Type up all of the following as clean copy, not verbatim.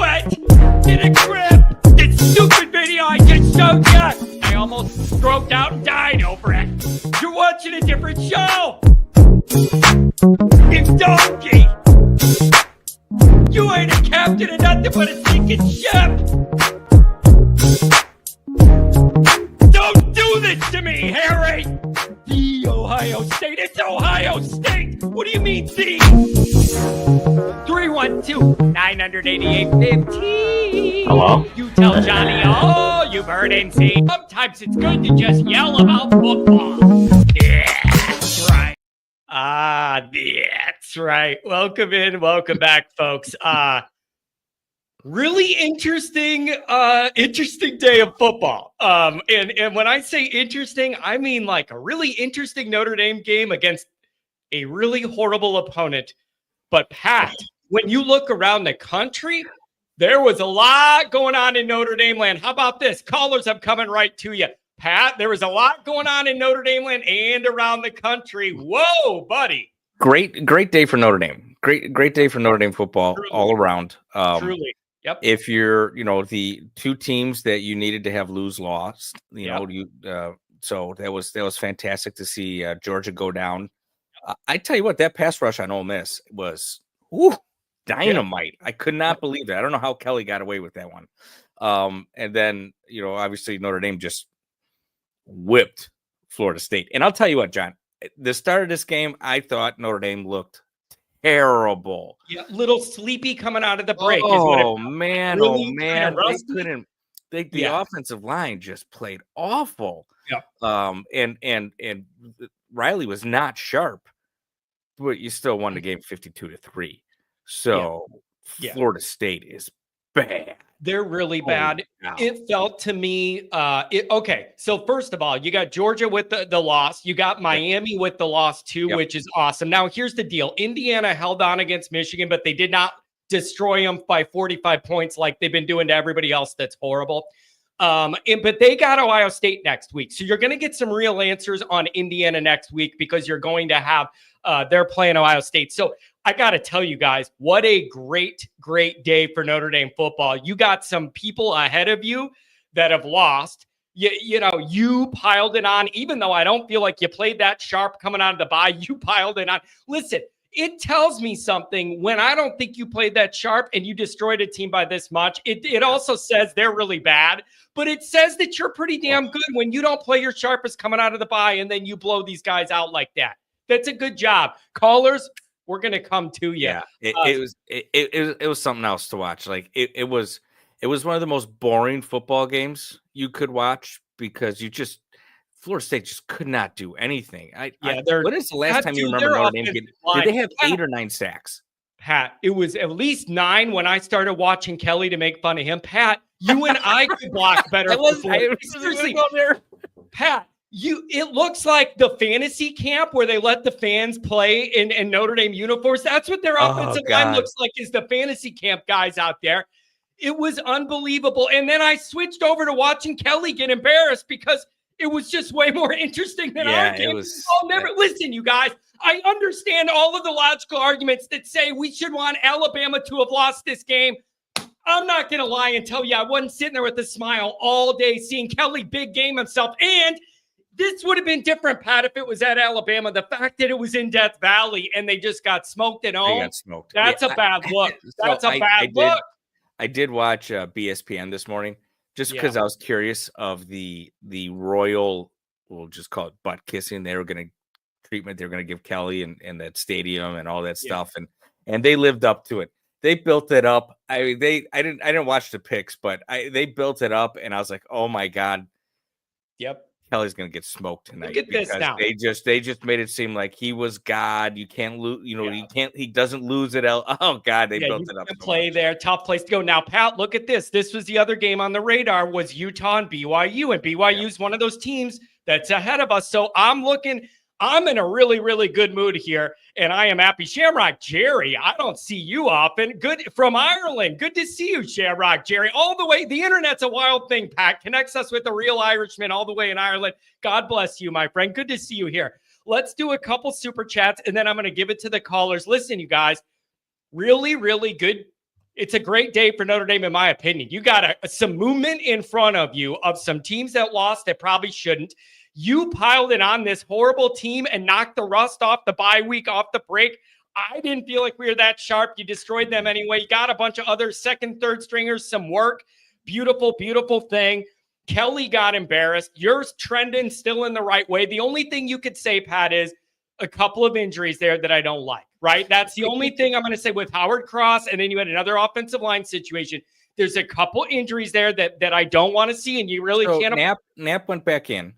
it! Get a grip! This stupid video I just showed you! I almost stroked out and died over it. You're watching a different show! You donkey! You ain't a captain of nothing but a sinking ship! Don't do this to me, Harry! The Ohio State. It's Ohio State! What do you mean, the? 312-988-15. Hello? You tell Johnny all you've heard and seen. Sometimes it's good to just yell about football. That's right. That's right. Welcome in. Welcome back, folks. Really interesting day of football. And when I say interesting, I mean like a really interesting Notre Dame game against a really horrible opponent. But Pat, when you look around the country, there was a lot going on in Notre Dame land. How about this? Callers, I'm coming right to you. Pat, there was a lot going on in Notre Dame land and around the country. Whoa, buddy. Great day for Notre Dame. Great day for Notre Dame football. Truly. All around. Truly. Yep. If you're, the two teams that you needed to have lost, so that was fantastic to see Georgia go down. I tell you what, that pass rush on Ole Miss was dynamite. I could not believe that. I don't know how Kelly got away with that one. And then, obviously Notre Dame just whipped Florida State. And I'll tell you what, John, the start of this game, I thought Notre Dame looked terrible. Yeah, little sleepy coming out of the break. Oh man. They couldn't. The Yeah. offensive line just played awful. Yeah. And Riley was not sharp, but you still won the game 52-3. So Florida State is bad. They're really bad. Wow. It felt to me, okay. So first of all, you got Georgia with the loss. You got Miami with the loss too, which is awesome. Now here's the deal. Indiana held on against Michigan, but they did not destroy them by 45 points like they've been doing to everybody else. That's horrible. But they got Ohio State next week. So you're going to get some real answers on Indiana next week because you're going to have, they're playing Ohio State. So I got to tell you guys, what a great day for Notre Dame football. You got some people ahead of you that have lost. You piled it on, even though I don't feel like you played that sharp coming out of the bye, you piled it on. Listen, it tells me something when I don't think you played that sharp and you destroyed a team by this much. It also says they're really bad, but it says that you're pretty damn good when you don't play your sharpest coming out of the bye and then you blow these guys out like that. That's a good job. Callers, we're going to come to you. Yeah, it was something else to watch. Like it was one of the most boring football games you could watch because Florida State just could not do anything. When is the last time you remember Notre Dame did they have 8 or 9 sacks? Pat, it was at least 9 when I started watching Kelly to make fun of him. Pat, you and I could block better. Seriously, Pat. It looks like the fantasy camp where they let the fans play in Notre Dame uniforms. That's what their offensive line looks like, is the fantasy camp guys out there. It was unbelievable. And then I switched over to watching Kelly get embarrassed because it was just way more interesting than our game. Listen, you guys, I understand all of the logical arguments that say we should want Alabama to have lost this game. I'm not going to lie and tell you I wasn't sitting there with a smile all day seeing Kelly big game himself. And this would have been different, Pat, if it was at Alabama. The fact that it was in Death Valley and they just got smoked at home, that's a bad look. That's a bad look. I did watch BSPN this morning just because I was curious of the royal, we'll just call it butt kissing. They were going to give Kelly and that stadium and all that stuff. And they lived up to it. They built it up. I didn't watch the picks, but they built it up and I was like, oh my God. Yep. Kelly's gonna get smoked tonight. Look at this now. They just made it seem like he was God. You can't lose. He doesn't lose it. Oh God, they built it up. Play there, tough place to go. Now, Pat, look at this. This was the other game on the radar. Was Utah and BYU, and BYU is one of those teams that's ahead of us. So I'm in a really, really good mood here, and I am happy. Shamrock Jerry, I don't see you often. Good from Ireland. Good to see you, Shamrock Jerry. All the way. The internet's a wild thing, Pat. Connects us with a real Irishman all the way in Ireland. God bless you, my friend. Good to see you here. Let's do a couple super chats, and then I'm going to give it to the callers. Listen, you guys, really, really good It's a great day for Notre Dame, in my opinion. You got some movement in front of you of some teams that lost that probably shouldn't. You piled it on this horrible team and knocked the rust off the bye week, off the break. I didn't feel like we were that sharp. You destroyed them anyway. You got a bunch of other second, third stringers, some work. Beautiful, beautiful thing. Kelly got embarrassed. You're trending still in the right way. The only thing you could say, Pat, is a couple of injuries there that I don't like, right? That's the only thing I'm going to say with Howard Cross. And then you had another offensive line situation. There's a couple injuries there that I don't want to see. And you really can't. Knapp went back in.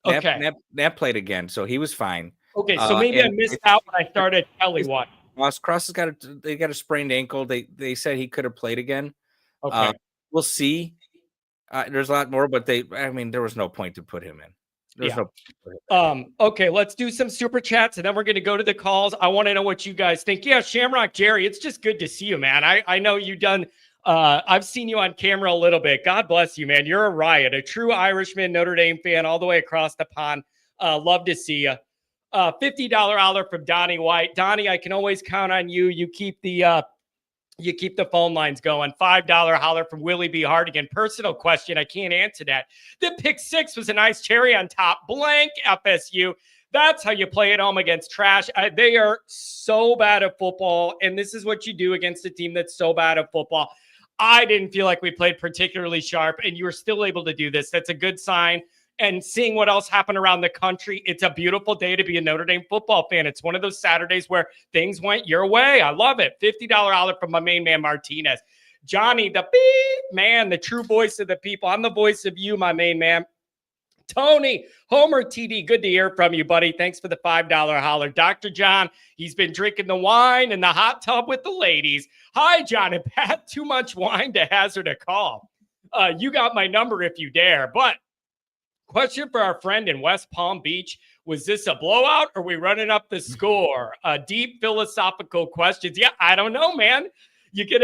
Knapp played again. So he was fine. Okay. So maybe I missed out when I started Kelly one. Cross has got a sprained ankle. They said he could have played again. Okay. We'll see. There's a lot more, but there was no point to put him in. Okay, let's do some super chats and then we're going to go to the calls. I want to know what you guys think. Yeah, Shamrock Jerry, it's just good to see you, man. I know you've done I've seen you on camera a little bit. God bless you, man. You're a riot, a true Irishman, Notre Dame fan all the way across the pond. Love to see you. $50 holler from Donnie White. Donnie, I can always count on you. You keep the phone lines going. $5 holler from Willie B. Hardigan. Personal question. I can't answer that. The pick six was a nice cherry on top. Blank FSU. That's how you play at home against trash. They are so bad at football, and this is what you do against a team that's so bad at football. I didn't feel like we played particularly sharp, and you were still able to do this. That's a good sign. And seeing what else happened around the country, it's a beautiful day to be a Notre Dame football fan. It's one of those Saturdays where things went your way. I love it. $50 holler from my main man, Martinez. Johnny, the beep man, the true voice of the people. I'm the voice of you, my main man. Tony, Homer TD, good to hear from you, buddy. Thanks for the $5 holler. Dr. John, he's been drinking the wine in the hot tub with the ladies. Hi, John and Pat. Too much wine to hazard a call. You got my number if you dare, but question for our friend in West Palm Beach. Was this a blowout or are we running up the score? Deep philosophical questions. Yeah, I don't know, man. You get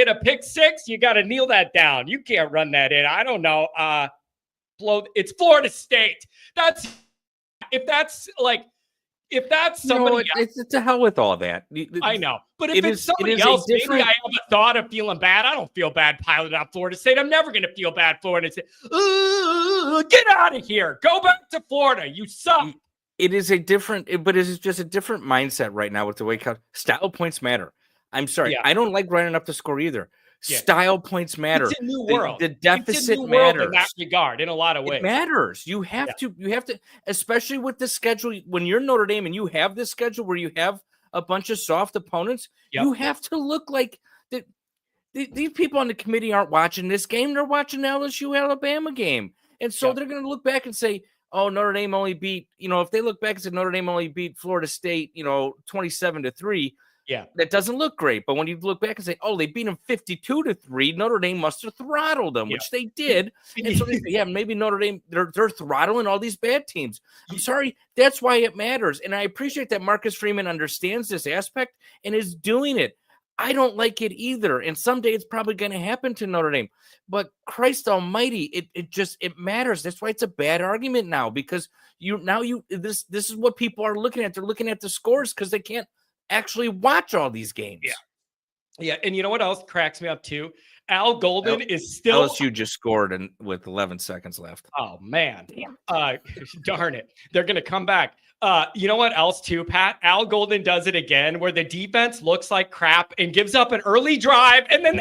a pick six, you got to kneel that down. You can't run that in. I don't know. It's Florida State. If that's somebody else. It's to hell with all that. I know. But if it's somebody else, maybe I have a thought of feeling bad. I don't feel bad piling on Florida State. I'm never going to feel bad Florida State. Get out of here. Go back to Florida. You suck. It is a different mindset right now with the way style points matter. I'm sorry. Yeah. I don't like running up the score either. Yeah. Style points matter. It's a new world. The deficit matters in that regard, in a lot of ways. It matters. You have to, especially with the schedule. When you're Notre Dame and you have this schedule where you have a bunch of soft opponents, you have to look like these people on the committee aren't watching this game. They're watching the LSU Alabama game, and so they're going to look back and say, "Oh, Notre Dame only beat." If they look back and say Notre Dame only beat Florida State, 27-3. Yeah, that doesn't look great. But when you look back and say, "Oh, they beat them 52-3," Notre Dame must have throttled them, which they did. And so they say, "Yeah, maybe Notre Dame they're throttling all these bad teams." I'm sorry, that's why it matters, and I appreciate that Marcus Freeman understands this aspect and is doing it. I don't like it either, and someday it's probably going to happen to Notre Dame. But Christ Almighty, it matters. That's why it's a bad argument now because this is what people are looking at. They're looking at the scores because they can't actually watch all these games. Yeah. And you know what else cracks me up too? Al Golden is still LSU just scored with 11 seconds left. Oh man. Darn it. They're going to come back. You know what else too, Pat? Al Golden does it again where the defense looks like crap and gives up an early drive and then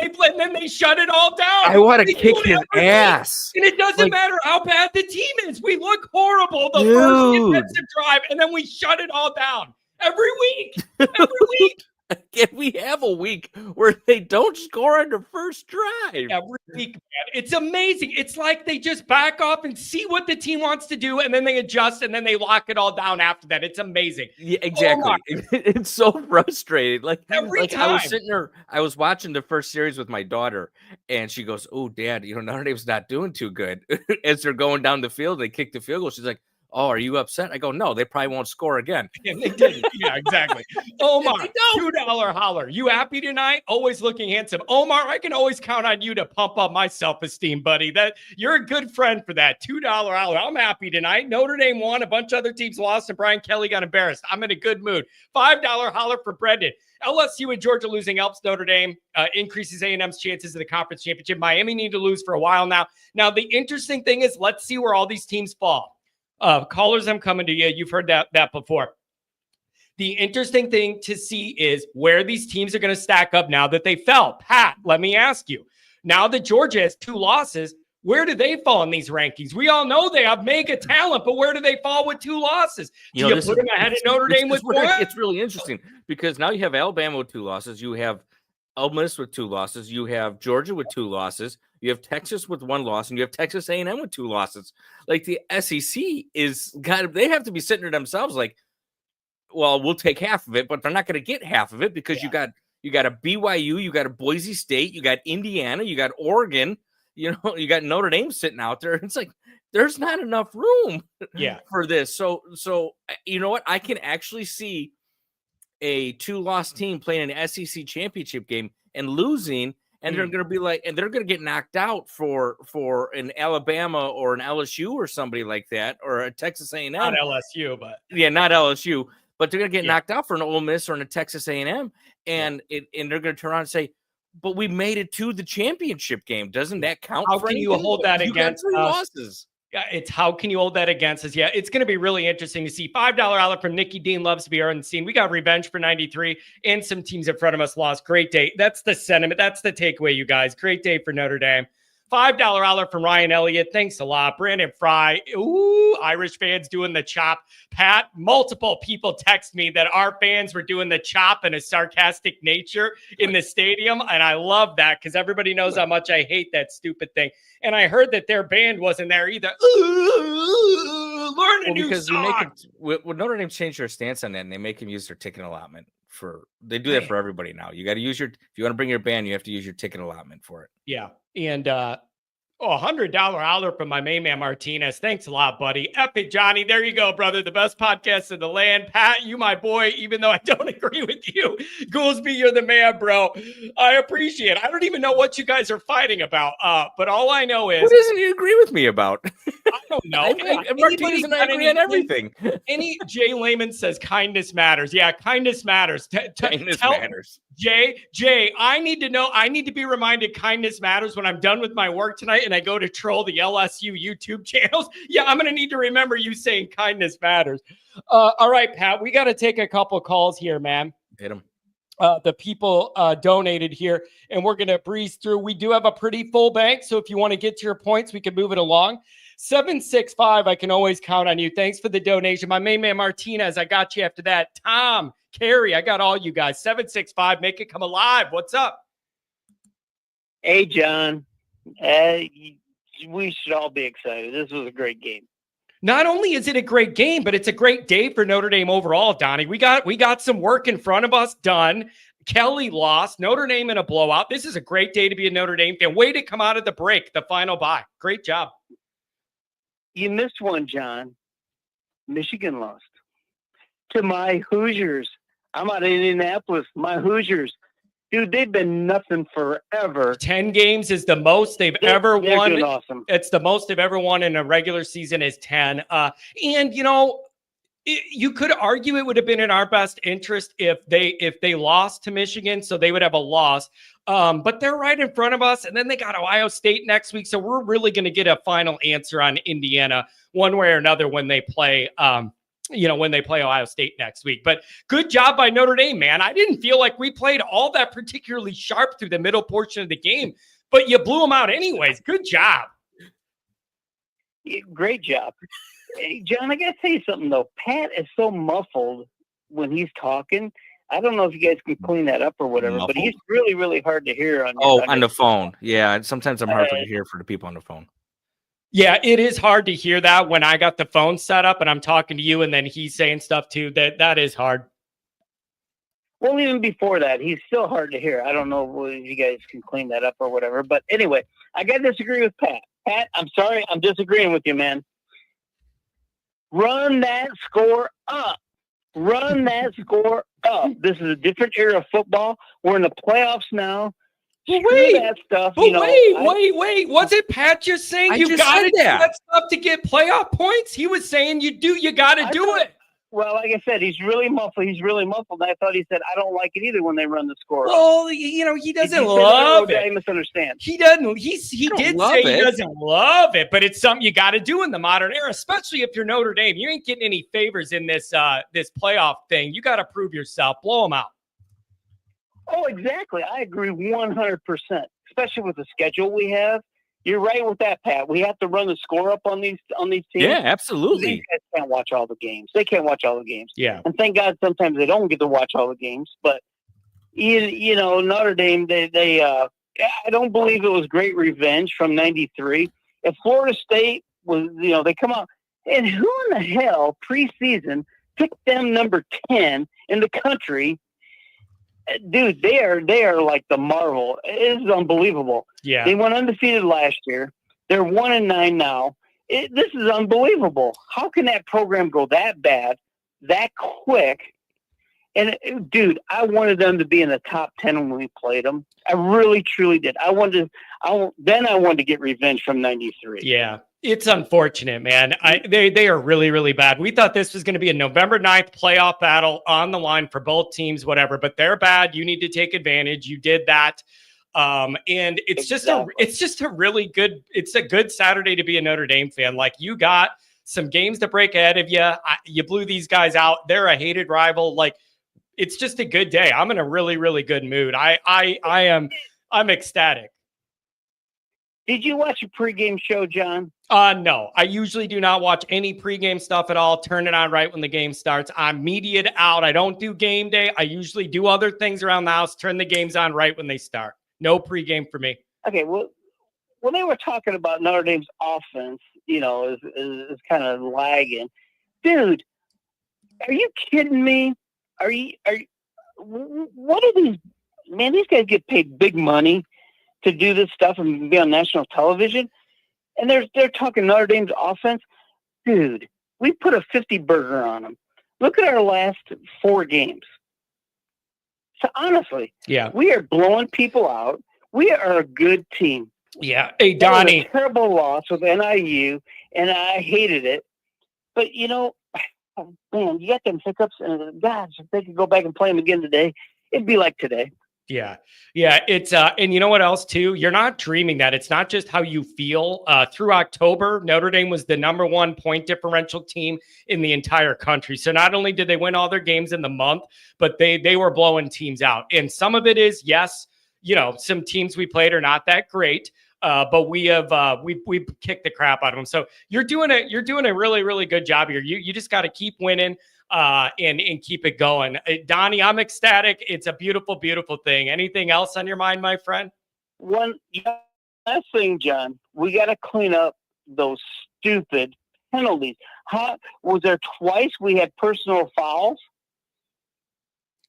they shut it all down. I want to kick his ass. And it doesn't matter how bad the team is. We look horrible the first defensive drive and then we shut it all down. Every week. Can we have a week where they don't score on the first drive? Every week, man. It's amazing. It's like they just back off and see what the team wants to do, and then they adjust, and then they lock it all down after that. It's amazing. Yeah, exactly. It's so frustrating. Every time. I was sitting there, I was watching the first series with my daughter, and she goes, "Oh, Dad, Notre Dame's not doing too good." As they're going down the field, they kick the field goal. She's like, "Oh, are you upset?" I go, "No, they probably won't score again." And they didn't. Yeah, exactly. Omar, They don't. $2 holler. You happy tonight? Always looking handsome. Omar, I can always count on you to pump up my self-esteem, buddy. That you're a good friend for that. $2 holler. I'm happy tonight. Notre Dame won. A bunch of other teams lost, and Brian Kelly got embarrassed. I'm in a good mood. $5 holler for Brendan. LSU and Georgia losing helps Notre Dame, increases A&M's chances of the conference championship. Miami need to lose for a while now. Now, the interesting thing is, let's see where all these teams fall. Callers, I'm coming to you. You've heard that before. The interesting thing to see is where these teams are going to stack up now that they fell. Pat, let me ask you. Now that Georgia has 2 losses, where do they fall in these rankings? We all know they have mega talent, but where do they fall with 2 losses? Do you put them ahead of Notre Dame with 1? It's really interesting because now you have Alabama with 2 losses. You have Ole Miss with 2 losses. You have Georgia with 2 losses. You have Texas with 1 loss, and you have Texas A&M with 2 losses. Like the SEC they have to be sitting to themselves like, well, we'll take half of it, but they're not going to get half of it because you got a BYU, you got a Boise State, you got Indiana, you got Oregon, you got Notre Dame sitting out there. It's like there's not enough room for this. So you know what? I can actually see a 2-loss team playing an SEC championship game and losing, and they're going to be like, and they're going to get knocked out for an Alabama or an LSU or somebody like that, or a Texas A&M. Not LSU, but not LSU. But they're going to get knocked out for an Ole Miss or a Texas A&M, and they're going to turn around and say, "But we made it to the championship game. Doesn't that count?" How can you hold that against 3 losses? Yeah, it's how can you hold that against us? Yeah, it's going to be really interesting to see. $5 holler from Nikki Dean loves to be on the scene. We got revenge for 93, and some teams in front of us lost. Great day. That's the sentiment. That's the takeaway, you guys. Great day for Notre Dame. $5 holler from Ryan Elliott. Thanks a lot. Brandon Fry. Ooh, Irish fans doing the chop. Pat, multiple people text me that our fans were doing the chop in a sarcastic nature in the stadium. And I love that because everybody knows how much I hate that stupid thing. And I heard that their band wasn't there either. Learn a new song. When Notre Dame changed their stance on that, and they make them use their ticket allotment. They do that for everybody now. You got to use if you want to bring your band, you have to use your ticket allotment for it. Yeah. And $100 holler from my main man Martinez. Thanks a lot, buddy. Epic Johnny. There you go, brother. The best podcast in the land. Pat, you my boy, even though I don't agree with you. Goolsby, you're the man, bro. I appreciate it. I don't even know what you guys are fighting about. But all I know is, what doesn't he agree with me about? I don't know. Martinez and I agree on everything. Jay Lehman says kindness matters. Yeah, kindness matters. Kindness matters. Jay, I need to know. I need to be reminded kindness matters when I'm done with my work tonight and I go to troll the LSU YouTube channels. Yeah, I'm going to need to remember you saying kindness matters. All right, Pat, we got to take a couple calls here, man. Hit them. The people donated here, and we're going to breeze through. We do have a pretty full bank, so if you want to get to your points, we can move it along. 765, I can always count on you. Thanks for the donation. My main man, Martinez, I got you after that. Tom, Carrie, I got all you guys. 765, make it come alive. What's up? Hey, John. We should all be excited. This was a great game. Not only is it a great game, but it's a great day for Notre Dame overall, Donnie. We got some work in front of us done. Kelly lost. Notre Dame in a blowout. This is a great day to be a Notre Dame fan. Way to come out of the break, the final bye. Great job. You missed one, John. Michigan lost. To my Hoosiers. I'm out of Indianapolis. My Hoosiers. Dude, they've been nothing forever. 10 games is the most they've ever won. Doing awesome. It's the most they've ever won in a regular season is 10. And, you could argue it would have been in our best interest if they lost to Michigan, so they would have a loss. But they're right in front of us, and then they got Ohio State next week, so we're really going to get a final answer on Indiana one way or another when they play when they play Ohio State next week. But good job by Notre Dame, man. I didn't feel like we played all that particularly sharp through the middle portion of the game, but you blew them out anyways. Good job. Great job. Hey, John, I got to say something, though. Pat is so muffled when he's talking. I don't know if you guys can clean that up or whatever, but he's really, really hard to hear on the phone. Yeah, sometimes I'm hard to hear for the people on the phone. Yeah, it is hard to hear that when I got the phone set up and I'm talking to you and then he's saying stuff too. That is hard. Well, even before that, he's still hard to hear. I don't know if you guys can clean that up or whatever. But anyway, I got to disagree with Pat. Pat, I'm sorry. I'm disagreeing with you, man. Run that score up. Run that score up. This is a different era of football. We're in the playoffs now. But Screw wait, that stuff. but wait. Wasn't Pat just saying you got to do that stuff to get playoff points? He was saying you got to do it. Well, like I said, he's really muffled. I thought he said, I don't like it either when they run the score. Well, he doesn't love it. I misunderstand. He doesn't. He did say he doesn't love it, but it's something you got to do in the modern era, especially if you're Notre Dame. You ain't getting any favors in this playoff thing. You got to prove yourself. Blow them out. Oh, exactly. I agree 100%, especially with the schedule we have. You're right with that, Pat. We have to run the score up on these teams. Yeah, absolutely. These guys can't watch all the games. They can't watch all the games. Yeah. And thank God sometimes they don't get to watch all the games. But, Notre Dame, I don't believe it was great revenge from 93. If Florida State was, they come out. And who in the hell preseason picked them number 10 in the country? Dude, they are like the marvel. It is unbelievable. Yeah, they went undefeated last year. They're 1-9 now. This is unbelievable. How can that program go that bad, that quick? And dude, I wanted them to be in the top 10 when we played them. I really, truly did. I wanted to get revenge from 93. Yeah. It's unfortunate, man. They are really, really bad. We thought this was going to be a November 9th playoff battle on the line for both teams, whatever, but they're bad. You need to take advantage. You did that. And it's just a really good, it's a good Saturday to be a Notre Dame fan. Like, you got some games to break ahead of you. You blew these guys out. They're a hated rival. Like, it's just a good day. I'm in a really, really good mood. I'm ecstatic. Did you watch a pregame show, John? No, I usually do not watch any pregame stuff at all. Turn it on right when the game starts. I'm mediated out. I don't do game day. I usually do other things around the house. Turn the games on right when they start. No pregame for me. Okay, well, when they were talking about Notre Dame's offense, is kind of lagging. Dude, are you kidding me? What are these? Man, these guys get paid big money to do this stuff and be on national television. And they're talking Notre Dame's offense. Dude, we put a 50 burger on them. Look at our last 4 games. So honestly, yeah, we are blowing people out. We are a good team. Yeah. Hey, Donnie. That was a terrible loss with NIU, and I hated it. But, man, you got them hiccups, and gosh, if they could go back and play them again today, it'd be like today. Yeah. Yeah. It's, and you know what else too? You're not dreaming that. It's not just how you feel. Through October, Notre Dame was the #1 point differential team in the entire country. So not only did they win all their games in the month, but they were blowing teams out. And some of it is, yes, some teams we played are not that great. But we kicked the crap out of them. So you're doing a really, really good job here. You just got to keep winning. And keep it going. Donnie, I'm ecstatic. It's a beautiful, beautiful thing. Anything else on your mind, my friend? One last thing, John. We got to clean up those stupid penalties. Was there twice we had personal fouls?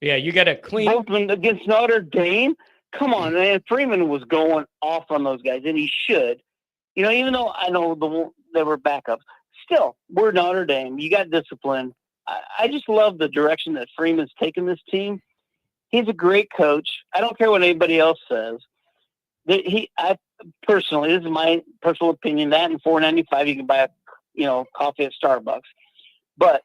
Yeah, you got to clean. Both against Notre Dame? Come on, man. Freeman was going off on those guys, and he should. Even though I know they were backups. Still, we're Notre Dame. You got discipline. I just love the direction that Freeman's taken this team. He's a great coach. I don't care what anybody else says. I personally, this is my personal opinion, that and $4.95 you can buy a coffee at Starbucks. But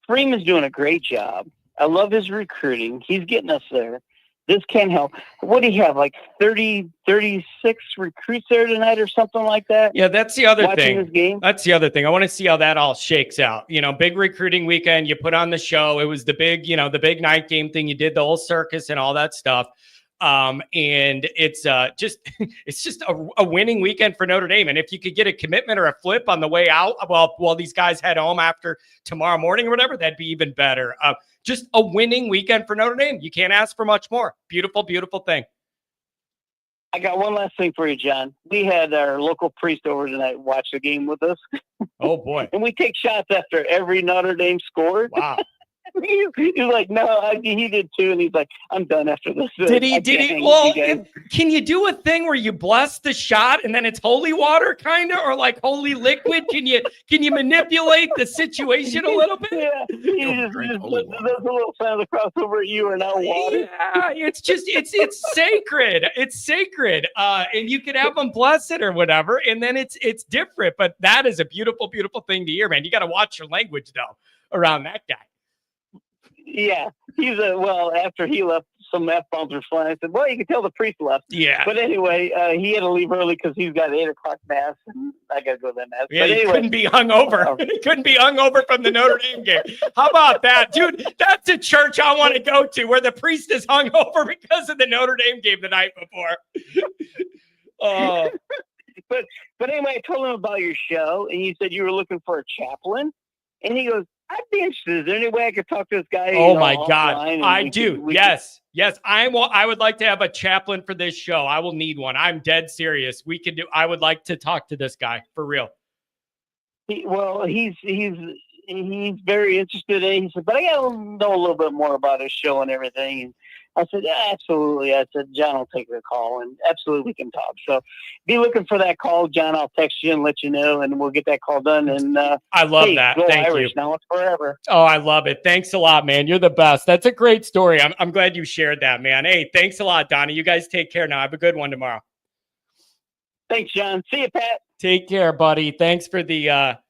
Freeman's doing a great job. I love his recruiting. He's getting us there. This can't help. What do you have, like 36 recruits there tonight or something like that? Yeah, that's the other thing. This game? That's the other thing. I want to see how that all shakes out. Big recruiting weekend. You put on the show. It was the big night game thing. You did the whole circus and all that stuff. And it's just a winning weekend for Notre Dame. And if you could get a commitment or a flip on the way out, while these guys head home after tomorrow morning or whatever, that'd be even better. Just a winning weekend for Notre Dame. You can't ask for much more. Beautiful, beautiful thing. I got one last thing for you, John. We had our local priest over tonight watch the game with us. Oh boy. And we take shots after every Notre Dame score. Wow. He's like, no, he did too. And he's like, I'm done after this. Did he? Well, can you do a thing where you bless the shot and then it's holy water kind of, or like holy liquid? Can you manipulate the situation a little bit? Yeah, he just does a little sign of the crossover. You are now water. Yeah, it's sacred. It's sacred. And you can have them bless it or whatever, and then it's different. But that is a beautiful, beautiful thing to hear, man. You got to watch your language though around that guy. Yeah, after he left, some F-bombs were flying. I said, well, you can tell the priest left. Yeah. But anyway, he had to leave early because he's got 8 o'clock mass, and I got to go to that mass. Yeah, but he anyway, couldn't be hungover. He couldn't be hungover from the Notre Dame game. How about that? Dude, that's a church I want to go to where the priest is hungover because of the Notre Dame game the night before. But anyway, I told him about your show, and you said you were looking for a chaplain. And he goes, I'd be interested. Is there any way I could talk to this guy? Oh my God. I do. Yes. I would like to have a chaplain for this show. I will need one. I'm dead serious. I would like to talk to this guy for real. He's very interested in it. He said, but I got to know a little bit more about his show and everything. And I said, yeah, absolutely. I said, John will take the call, and absolutely we can talk. So be looking for that call, John. I'll text you and let you know, and we'll get that call done. And I love that. Go Thank Irish. you. Now it's forever. Oh, I love it. Thanks a lot, man. You're the best. That's a great story. I'm glad you shared that, man. Hey, thanks a lot, Donnie. You guys take care now. Have a good one tomorrow. Thanks, John. See you, Pat. Take care, buddy. Thanks for the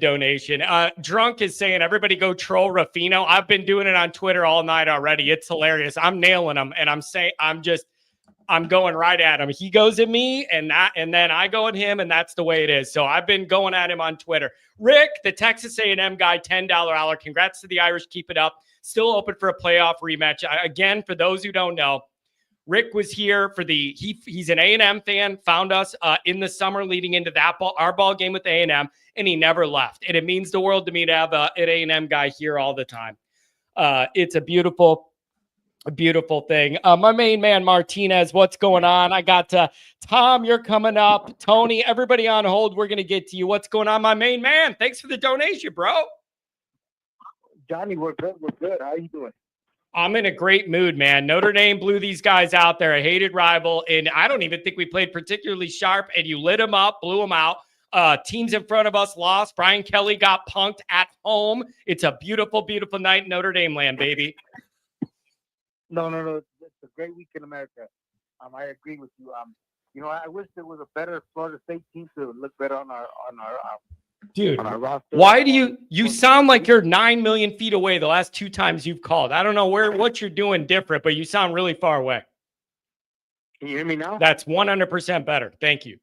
donation. Drunk is saying, everybody go troll Ruffino. I've been doing it on Twitter all night already. It's hilarious. I'm nailing him, and I'm going right at him. He goes at me, and then I go at him, and that's the way it is. So I've been going at him on Twitter. Rick, the Texas A&M guy, $10 hour. Congrats to the Irish. Keep it up. Still open for a playoff rematch. Again, for those who don't know, Rick was here for he's an A&M fan, found us in the summer leading into our ball game with A&M, and he never left. And it means the world to me to have an A&M guy here all the time. It's a beautiful thing. My main man, Martinez, what's going on? I got Tom, you're coming up. Tony, everybody on hold. We're going to get to you. What's going on, my main man? Thanks for the donation, bro. Johnny, we're good. How are you doing? I'm in a great mood, man. Notre Dame blew these guys out. They're a hated rival, and I don't even think we played particularly sharp, and you lit them up, blew them out. Teams in front of us lost. Brian Kelly got punked at home. It's a beautiful, beautiful night in Notre Dame land, baby. No. It's a great week in America. I agree with you. I wish there was a better Florida State team to look better on our Dude, on our roster. why do you sound like you're 9 million feet away the last 2 times you've called? I don't know what you're doing different, but you sound really far away. Can you hear me now? That's 100% better. Thank you.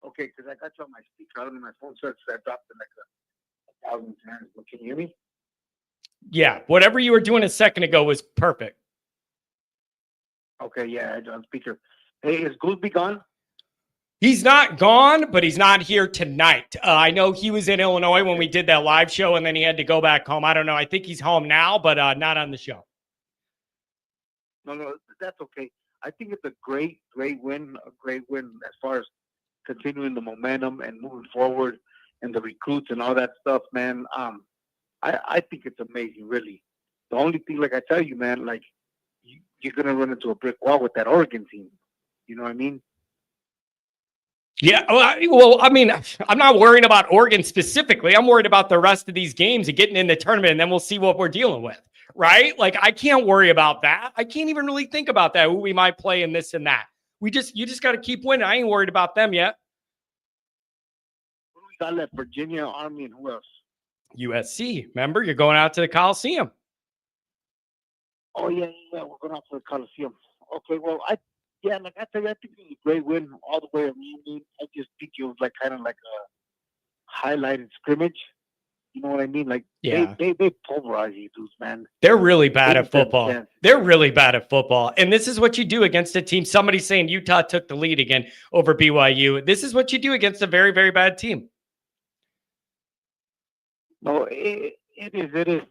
Okay, because I got you on my speaker. I don't know my phone starts so I dropped it like 1,000 times. But can you hear me? Yeah, whatever you were doing a second ago was perfect. Okay, yeah, on speaker. Hey, is Goolsby gone? He's not gone, but he's not here tonight. I know he was in Illinois when we did that live show, and then he had to go back home. I don't know. I think he's home now, but not on the show. No, that's okay. I think it's a great win. A great win as far as continuing the momentum and moving forward and the recruits and all that stuff, man. I think it's amazing, really. The only thing, like I tell you, man, like you're going to run into a brick wall with that Oregon team. You know what I mean? Yeah, well, I mean, I'm not worrying about Oregon specifically. I'm worried about the rest of these games and getting in the tournament, and then we'll see what we're dealing with, right? Like, I can't worry about that. I can't even really think about that, who we might play in this and that. You just got to keep winning. I ain't worried about them yet. What do we got left? Virginia, Army, and who else? USC. Remember, you're going out to the Coliseum. Oh, yeah, we're going out to the Coliseum. Okay, well, like I tell you, I think it was a great win all the way around. I just think it was kind of like a highlighted scrimmage. You know what I mean? Like, yeah, they pulverize you dudes, man. They're really bad at football. They're really bad at football. And this is what you do against a team. Somebody's saying Utah took the lead again over BYU. This is what you do against a very, very bad team. No, it is.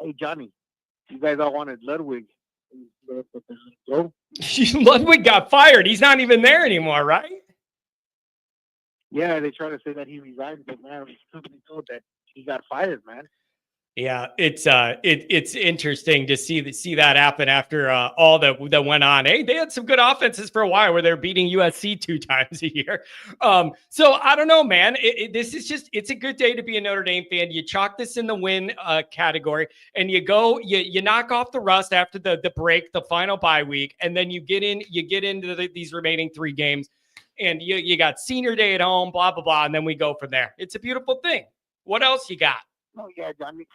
Hey, Johnny, you guys all wanted Ludwig. Ludwig got fired. He's not even there anymore, right? Yeah, they try to say that he resigned, but man, he's told that he got fired, man. Yeah, it's interesting to see that happen after all that went on. Hey, they had some good offenses for a while where they're beating USC 2 times a year. So I don't know, man. This is just it's a good day to be a Notre Dame fan. You chalk this in the win category, and you knock off the rust after the break, the final bye week, and then you get into these remaining 3 games, and you got senior day at home, blah blah blah, and then we go from there. It's a beautiful thing. What else you got? No, yeah, Johnny.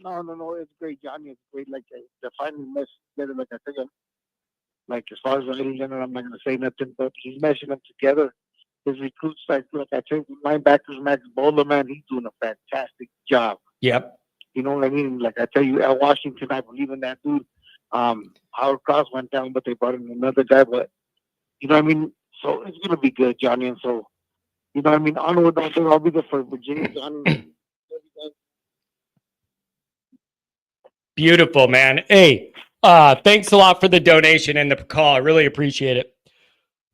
No, it's great, Johnny. It's great. Like the final mess together. Like I think, like as far as the ladies, I'm not gonna say nothing, but he's meshing them together. His recruits, like I think, linebackers, Max Bowler, man, he's doing a fantastic job. Yep. You know what I mean? Like I tell you, Al Washington, I believe in that dude. Howard Cross went down, but they brought in another guy. But you know what I mean? So it's gonna be good, Johnny. And so, you know what I mean? Onward, I'll be there for Virginia, Johnny. Beautiful, man. Hey, thanks a lot for the donation and the call. I really appreciate it.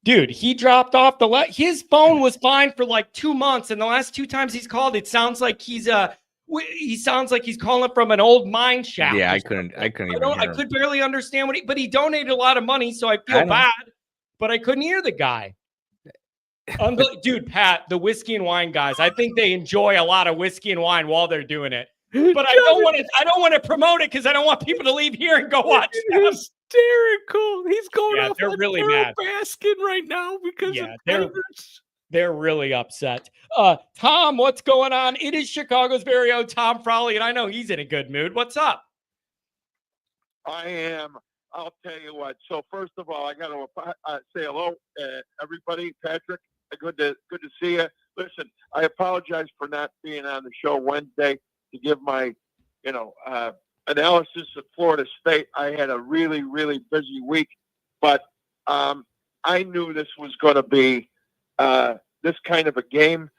Dude, he dropped off his phone was fine for like 2 months, and the last 2 times he's called, it sounds like he's calling from an old mine shaft. Yeah, I couldn't even hear I could barely understand but he donated a lot of money, so I feel bad, but I couldn't hear the guy. Dude, Pat, the whiskey and wine guys, I think they enjoy a lot of whiskey and wine while they're doing it. But I don't want to promote it because I don't want people to leave here and go watch them. Hysterical. He's going off. They're really mad. Baskin right now because they're really upset. Tom, what's going on? It is Chicago's very own Tom Frawley, and I know he's in a good mood. What's up? I am. I'll tell you what. So first of all, I got to say hello, everybody. Patrick, good to see you. Listen, I apologize for not being on the show Wednesday to give my, analysis of Florida State. I had a really, really busy week, but I knew this was going to be this kind of a game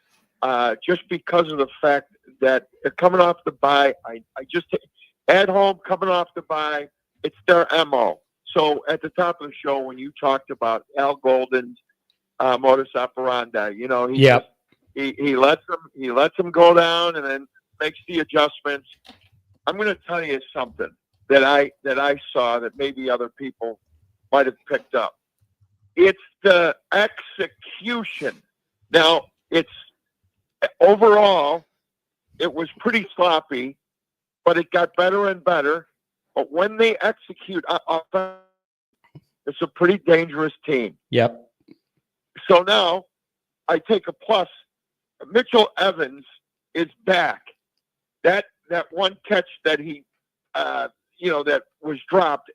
just because of the fact that coming off the bye, I just at home coming off the bye, it's their MO. So at the top of the show, when you talked about Al Golden's modus operandi, he lets them go down and then makes the adjustments. I'm going to tell you something that I saw that maybe other people might have picked up. It's the execution. Now, it's overall, it was pretty sloppy, but it got better and better. But when they execute, it's a pretty dangerous team. Yep. So now I take a plus. Mitchell Evans is back. That one catch that he, that was dropped.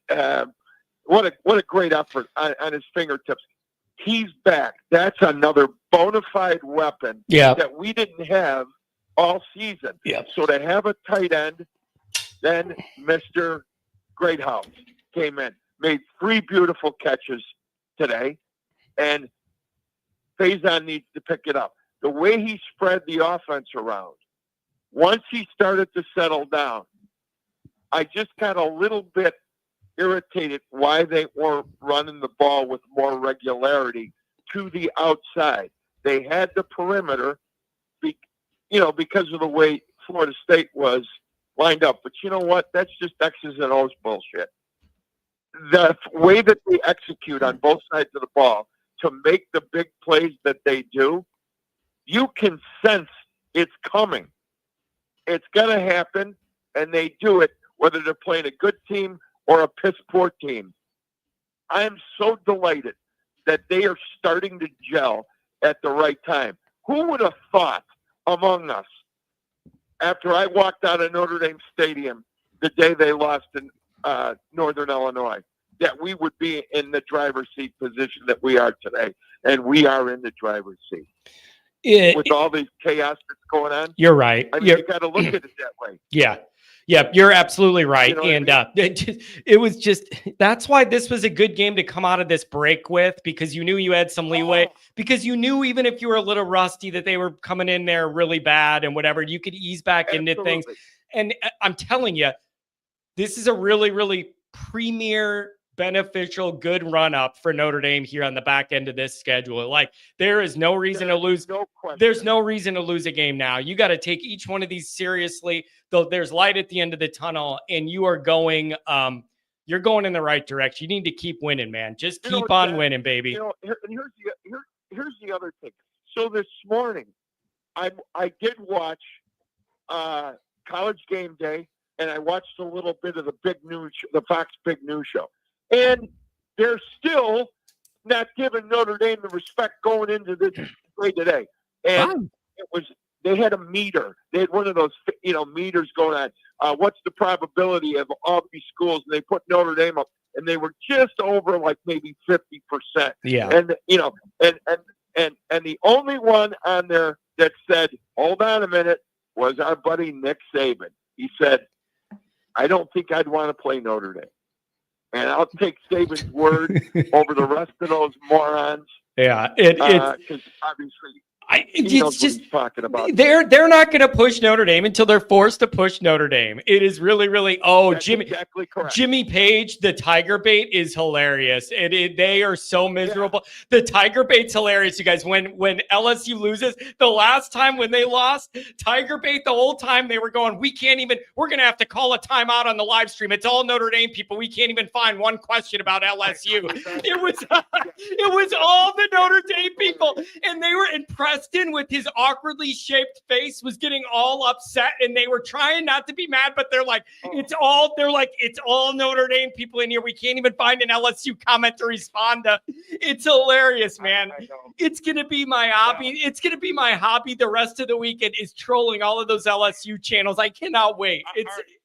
What a great effort on his fingertips. He's back. That's another bona fide weapon that we didn't have all season. Yep. So to have a tight end, then Mr. Greathouse came in, made 3 beautiful catches today, and Faison needs to pick it up. The way he spread the offense around, once he started to settle down, I just got a little bit irritated why they weren't running the ball with more regularity to the outside. They had the perimeter, because of the way Florida State was lined up. But you know what? That's just X's and O's bullshit. The way that they execute on both sides of the ball to make the big plays that they do, you can sense it's coming. It's going to happen, and they do it, whether they're playing a good team or a piss-poor team. I am so delighted that they are starting to gel at the right time. Who would have thought among us, after I walked out of Notre Dame Stadium the day they lost in Northern Illinois, that we would be in the driver's seat position that we are today? And we are in the driver's seat. With all this chaos that's going on. You're right. I mean, you got to look at it that way. Yeah. Yeah, you're absolutely right. You know and what I mean? It was just, that's why this was a good game to come out of this break with, because you knew you had some leeway, because you knew even if you were a little rusty that they were coming in there really bad and whatever, you could ease back into things. And I'm telling you, this is a really, really premier beneficial, good run up for Notre Dame here on the back end of this schedule. Like, there is no reason to lose. No question. There's no reason to lose a game now. You got to take each one of these seriously, though there's light at the end of the tunnel, and you are going, you're going in the right direction. You need to keep winning, man. Just keep on winning, baby. Here's the other thing. So this morning, I did watch College Game Day, and I watched a little bit of the Fox Big News show. And they're still not giving Notre Dame the respect going into this play today. And they had a meter. They had one of those, meters going on. What's the probability of all these schools? And they put Notre Dame up, and they were just over like maybe 50%. Yeah. And and the only one on there that said, "Hold on a minute," was our buddy Nick Saban. He said, "I don't think I'd want to play Notre Dame." And I'll take Saban's word over the rest of those morons. Yeah, because obviously he knows just what he's talking about. They're not going to push Notre Dame until they're forced to push Notre Dame. It is really, really. That's exactly correct. Jimmy Page, the Tiger bait is hilarious. They are so miserable. Yeah. The Tiger bait's hilarious, you guys. When LSU loses, the last time when they lost, Tiger bait the whole time they were going, we're going to have to call a timeout on the live stream. It's all Notre Dame people. We can't even find one question about LSU. It was all the Notre Dame people, and they were impressed. Preston, with his awkwardly shaped face, was getting all upset, and they were trying not to be mad, but they're like, it's all Notre Dame people in here. We can't even find an LSU comment to respond to. It's hilarious, man. It's gonna be my hobby. It's gonna be my hobby the rest of the weekend is trolling all of those LSU channels. I cannot wait.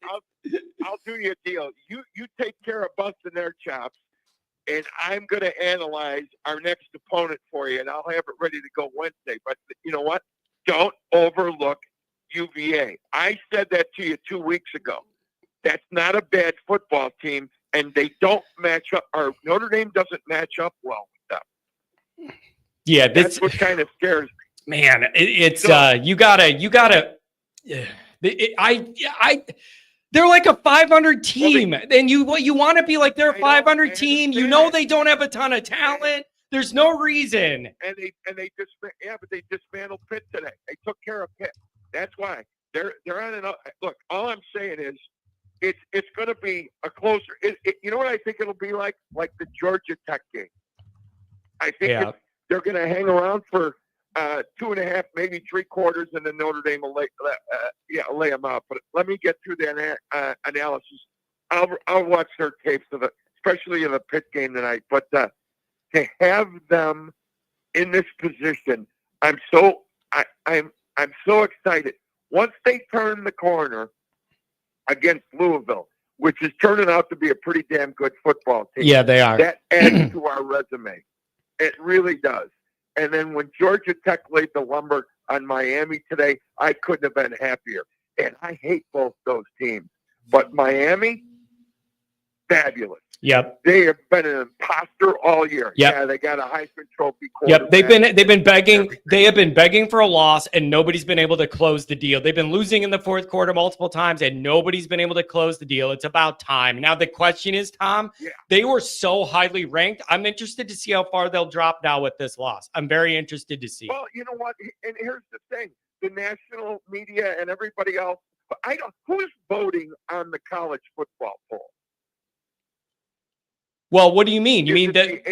I'll do you a deal. You take care of busting their chops. And I'm going to analyze our next opponent for you, and I'll have it ready to go Wednesday. But you know what? Don't overlook UVA. I said that to you 2 weeks ago. That's not a bad football team, and they don't match up. Or Notre Dame doesn't match up well with them. Yeah, that's what kind of scares me. Man, you gotta. They're like a 500 team, and you want to be like they're a 500 team. You know they don't have a ton of talent. There's no reason. And they dismantled Pitt today. They took care of Pitt. That's why they're on an. Look, all I'm saying is, it's going to be a closer. You know what I think it'll be like the Georgia Tech game. I think they're going to hang around for 2.5, maybe 3 quarters, and then Notre Dame will lay them out. But let me get through the analysis. I'll watch their tapes of it, especially in the Pitt game tonight. But to have them in this position, I'm so excited. Once they turn the corner against Louisville, which is turning out to be a pretty damn good football team. Yeah, they are. That adds to our resume. It really does. And then when Georgia Tech laid the lumber on Miami today, I couldn't have been happier. And I hate both those teams. But Miami, fabulous. Yep. They have been an imposter all year. Yep. Yeah, they got a Heisman Trophy quarterback. Yep, they've been begging. They have been begging for a loss, and nobody's been able to close the deal. They've been losing in the fourth quarter multiple times, and nobody's been able to close the deal. It's about time. Now the question is, Tom, they were so highly ranked. I'm interested to see how far they'll drop now with this loss. I'm very interested to see. Well, you know what? And here's the thing: the national media and everybody else. Who's voting on the college football poll? Well, what do you mean? You mean that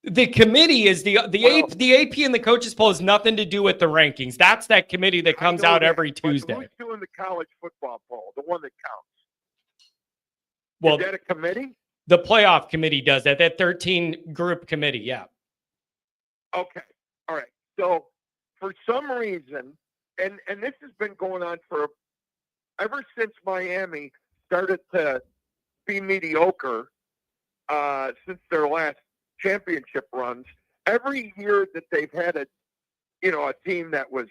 the committee is the AP and the coaches poll has nothing to do with the rankings. That's that committee that comes out every Tuesday. Who's doing the college football poll? The one that counts. Well, is that a committee? The playoff committee does that. That 13 group committee. Yeah. Okay. All right. So for some reason, and this has been going on ever since Miami started to be mediocre. Since their last championship runs, every year that they've had a team that was,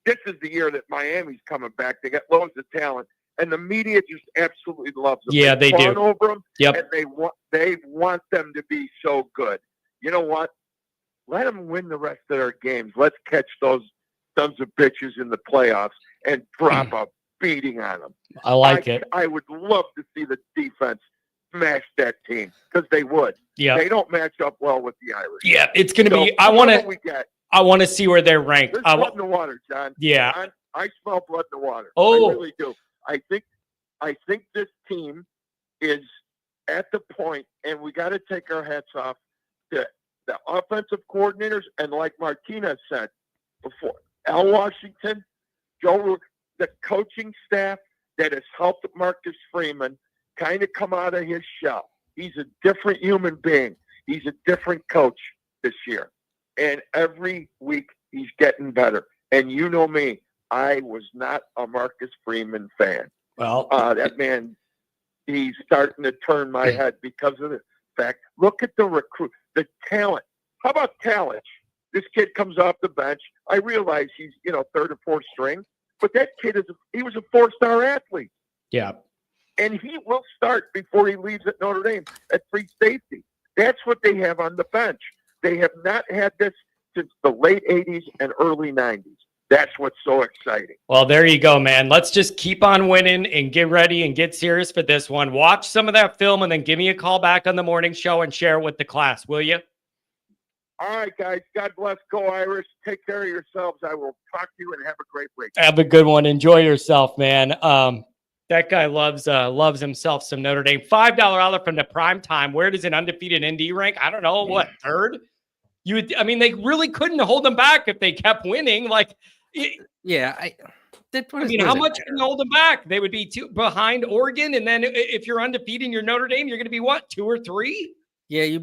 this is the year that Miami's coming back. They got loads of talent, and the media just absolutely loves them. Yeah, they do. Over them, yep. And they want them to be so good. You know what? Let them win the rest of their games. Let's catch those sons of bitches in the playoffs and drop a beating on them. I like it. I would love to see the defense smash that team because they would. Yeah. They don't match up well with the Irish. Yeah, it's going to So be. I want whoever we get, to see where they're ranked. there's blood in the water, John. Yeah. I smell blood in the water. Oh. I really do. I think this team is at the point, and we got to take our hats off to the offensive coordinators, and like Martinez said before, Al Washington, Joe, the coaching staff that has helped Marcus Freeman kind of come out of his shell. He's a different human being. He's a different coach this year. And every week he's getting better. And you know me, I was not a Marcus Freeman fan. Well, that man, he's starting to turn my head because of the fact. Look at the recruit, the talent. How about talent? This kid comes off the bench. I realize he's, third or fourth string, but that kid he was a 4-star athlete. Yeah. And he will start before he leaves at Notre Dame at free safety. That's what they have on the bench. They have not had this since the late 80s and early 90s. That's what's so exciting. Well, there you go, man. Let's just keep on winning and get ready and get serious for this one. Watch some of that film and then give me a call back on the morning show and share it with the class, will you? All right, guys. God bless. Go Irish. Take care of yourselves. I will talk to you and have a great week. Have a good one. Enjoy yourself, man. That guy loves himself some Notre Dame. $5 outlet from the prime time. Where does an undefeated ND rank? I don't know. What, third? They really couldn't hold them back if they kept winning. How much can you hold them back? They would be behind Oregon, and then if you're undefeated and you're Notre Dame, you're going to be what, 2 or 3? Yeah, you'd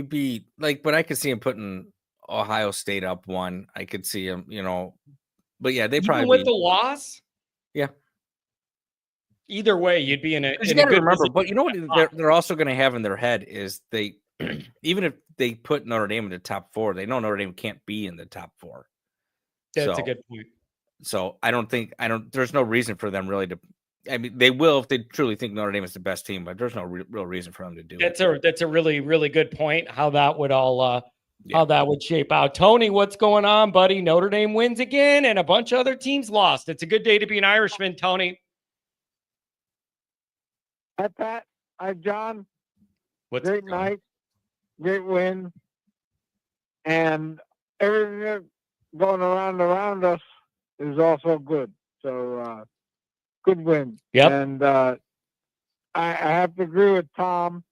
be like, but I could see him putting Ohio State up 1. I could see him, but yeah, they probably with the loss. Yeah. Either way, you'd be in a good remember. But you know what they're also going to have in their head is they, even if they put Notre Dame in the top 4, they know Notre Dame can't be in the top 4. That's a good point. So there's no reason for them really to. I mean, they will if they truly think Notre Dame is the best team, but there's no real reason for them to do it. That's a really, really good point. How that would all how that would shape out. Tony, what's going on, buddy? Notre Dame wins again, and a bunch of other teams lost. It's a good day to be an Irishman, Tony. Hi, Pat. Hi, John. What's great night, great win, and everything that's going around us is also good. So, good win. Yep. And I have to agree with Tom.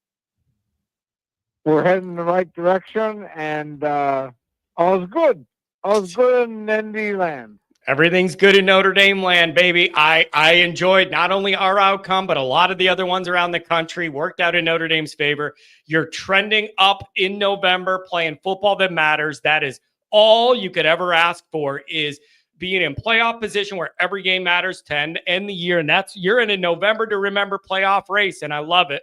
We're heading in the right direction, and all's good. All's good in ND land. Everything's good in Notre Dame land, baby. I enjoyed not only our outcome, but a lot of the other ones around the country worked out in Notre Dame's favor. You're trending up in November, playing football that matters. That is all you could ever ask for, is being in playoff position where every game matters to end the year. And you're in a November to remember playoff race, and I love it.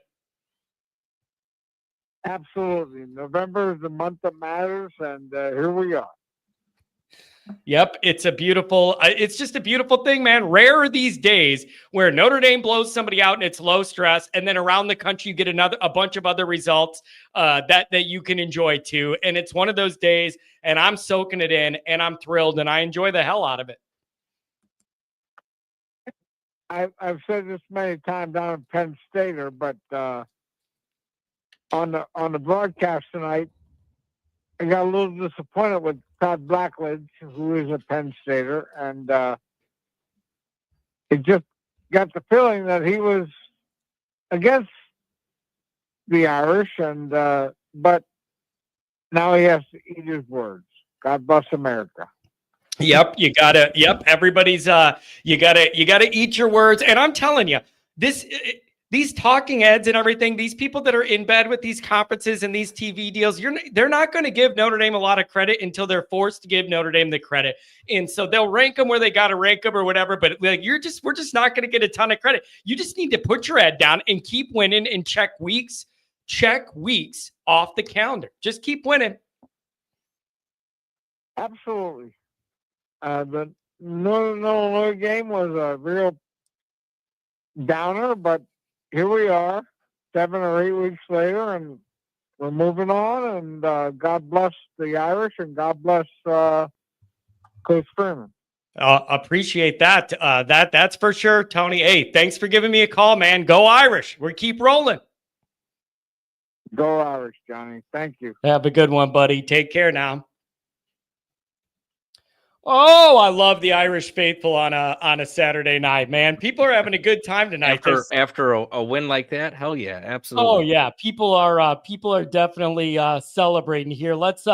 Absolutely. November is the month that matters, and here we are. Yep, it's just a beautiful thing, man. Rare are these days where Notre Dame blows somebody out and it's low stress, and then around the country you get a bunch of other results that you can enjoy too. And it's one of those days, and I'm soaking it in, and I'm thrilled, and I enjoy the hell out of it. I've said this many times down in Penn Stater, but on the broadcast tonight, I got a little disappointed with Todd Blackledge, who is a Penn Stater, and it just got the feeling that he was against the Irish, and but now he has to eat his words. God bless America. Yep, everybody's you gotta eat your words, and I'm telling you, these talking heads and everything, these people that are in bed with these conferences and these TV deals, they're not going to give Notre Dame a lot of credit until they're forced to give Notre Dame the credit. And so they'll rank them where they got to rank them or whatever. But we're just not going to get a ton of credit. You just need to put your head down and keep winning and check weeks off the calendar. Just keep winning. Absolutely. The Northern Illinois game was a real downer, but here we are 7 or 8 weeks later, and we're moving on, and God bless the Irish, and God bless Coach Freeman. Appreciate that. That's for sure, Tony. Hey, thanks for giving me a call, man. Go Irish. We keep rolling. Go Irish, Johnny. Thank you. Have a good one, buddy. Take care now. Oh, I love the Irish faithful on a Saturday night, man. People are having a good time tonight. After a win like that, hell yeah, absolutely. Oh yeah, people are definitely celebrating here. Let's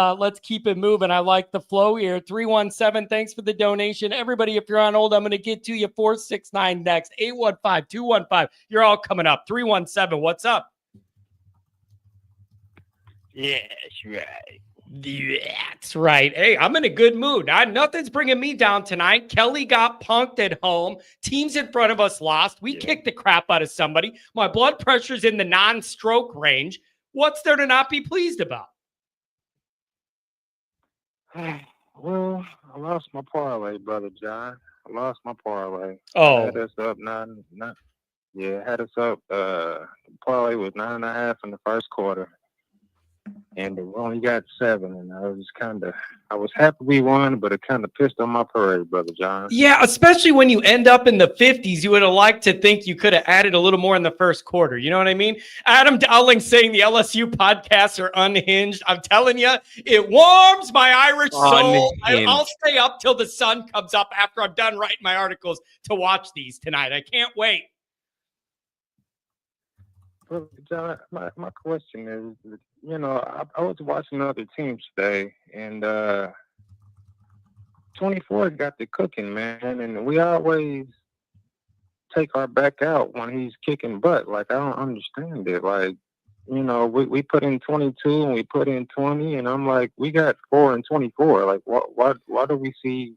keep it moving. I like the flow here. 317. Thanks for the donation, everybody. If you're on hold, I'm going to get to you. 469 next. 815-215. You're all coming up. 317. What's up? Yes, right. That's right. Hey, I'm in a good mood. Nothing's bringing me down tonight. Kelly got punked at home. Teams in front of us lost. We kicked the crap out of somebody. My blood pressure's in the non-stroke range. What's there to not be pleased about? Well, I lost my parlay, brother John. I lost my parlay. Oh, Had us up had us up. Parlay was 9.5 in the first quarter. And we only got 7, and I was happy we won, but it kind of pissed on my parade, brother John. yeah, especially when you end up in the 50s. You would have liked to think you could have added a little more in the first quarter. You know what I mean? Adam Dowling saying the LSU podcasts are unhinged. I'm telling you, it warms my Irish soul. I'll stay up till the sun comes up after I'm done writing my articles to watch these tonight. I can't wait. Well, John, my question is, I was watching other teams today, and 24 got the cooking, man, and we always take our back out when he's kicking butt. Like, I don't understand it. Like, we put in 22 and we put in 20, and I'm like, we got 4 and 24. Like, why do we see?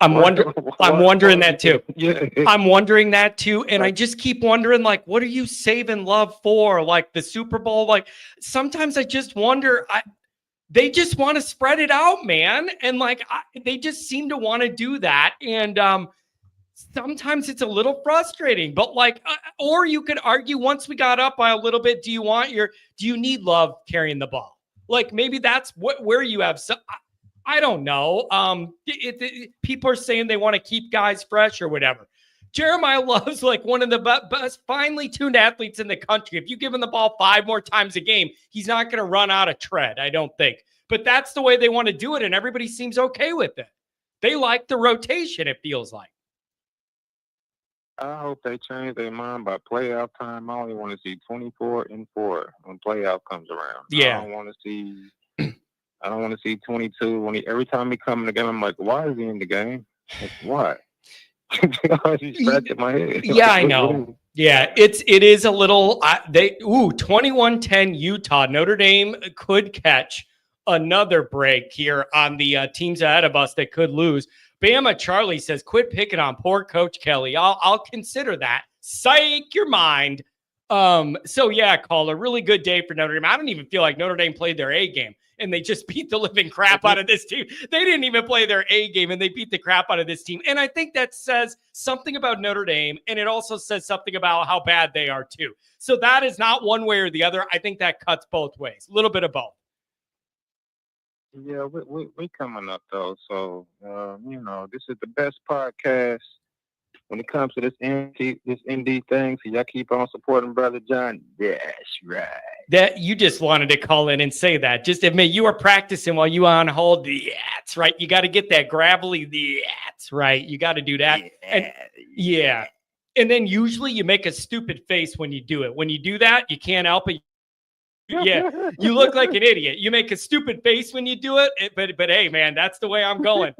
I'm wondering that too. Yeah. I'm wondering that too. And I just keep wondering, like, what are you saving love for? Like the Super Bowl? Like, sometimes I just wonder, they just want to spread it out, man. And like, they just seem to want to do that. And sometimes it's a little frustrating, but like, or you could argue once we got up by a little bit, do you need Love carrying the ball? Like maybe that's where you have some, I don't know. People are saying they want to keep guys fresh or whatever. Jeremiah Love's like one of the best finely tuned athletes in the country. If you give him the ball 5 more times a game, he's not going to run out of tread, I don't think. But that's the way they want to do it, and everybody seems okay with it. They like the rotation, it feels like. I hope they change their mind by playoff time. I only want to see 24-4 when playoff comes around. Yeah. I don't want to see 22 every time he comes in the game. I'm like, why is he in the game? Like, why? He's scratching my head. Yeah, I know. Yeah, it is a little. 21-10 Utah. Notre Dame could catch another break here on the teams ahead of us that could lose. Bama Charlie says, "Quit picking on poor Coach Kelly." I'll consider that. Psych your mind. So yeah, caller, really good day for Notre Dame. I don't even feel like Notre Dame played their A game. And they just beat the living crap out of this team. They didn't even play their A game, and they beat the crap out of this team. And I think that says something about Notre Dame, and it also says something about how bad they are too. So that is not one way or the other. I think that cuts both ways. A little bit of both. Yeah, we coming up though. So this is the best podcast when it comes to this ND thing. So y'all keep on supporting Brother John. That's right. That you just wanted to call in and say that. Just admit you were practicing while you were on hold. That's right. You got to get that gravelly. That's right. You got to do that. Yeah. And then usually you make a stupid face when you do it. When you do that, you can't help it. Yeah, you look like an idiot. You make a stupid face when you do it. But hey, man, that's the way I'm going.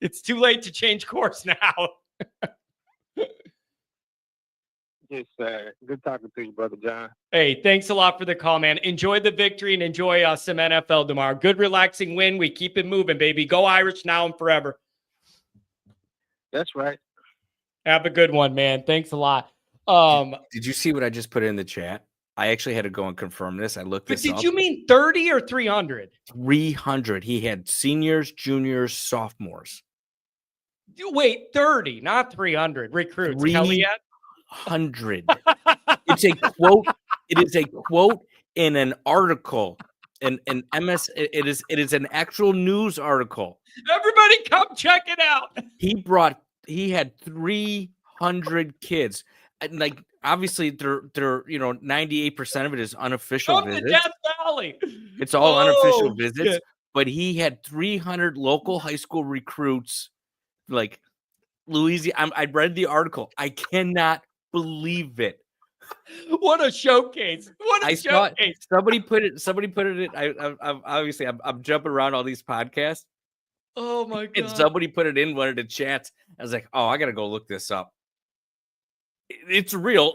It's too late to change course now. Yes, sir. Good talking to you, Brother John. Hey, thanks a lot for the call, man. Enjoy the victory and enjoy some NFL tomorrow. Good, relaxing win. We keep it moving, baby. Go Irish now and forever. That's right. Have a good one, man. Thanks a lot. Did you see what I just put in the chat? I actually had to go and confirm this. I looked this up. But did you mean 30 or 300? 300. He had seniors, juniors, sophomores. Wait, 30, not 300 recruits. 300. It's a quote. It is a quote in an article. In MS. It is an actual news article. Everybody come check it out. He had 300 kids. And like obviously they're 98% of it is unofficial Come to visits. Death Valley. It's all unofficial visits, shit. but he had 300 local high school recruits, like Louisiana. I read the article. I cannot believe it. What a showcase! What a showcase! Somebody put it in. I'm jumping around all these podcasts. Oh my god! And somebody put it in one of the chats. I was like, oh, I gotta go look this up. It's real.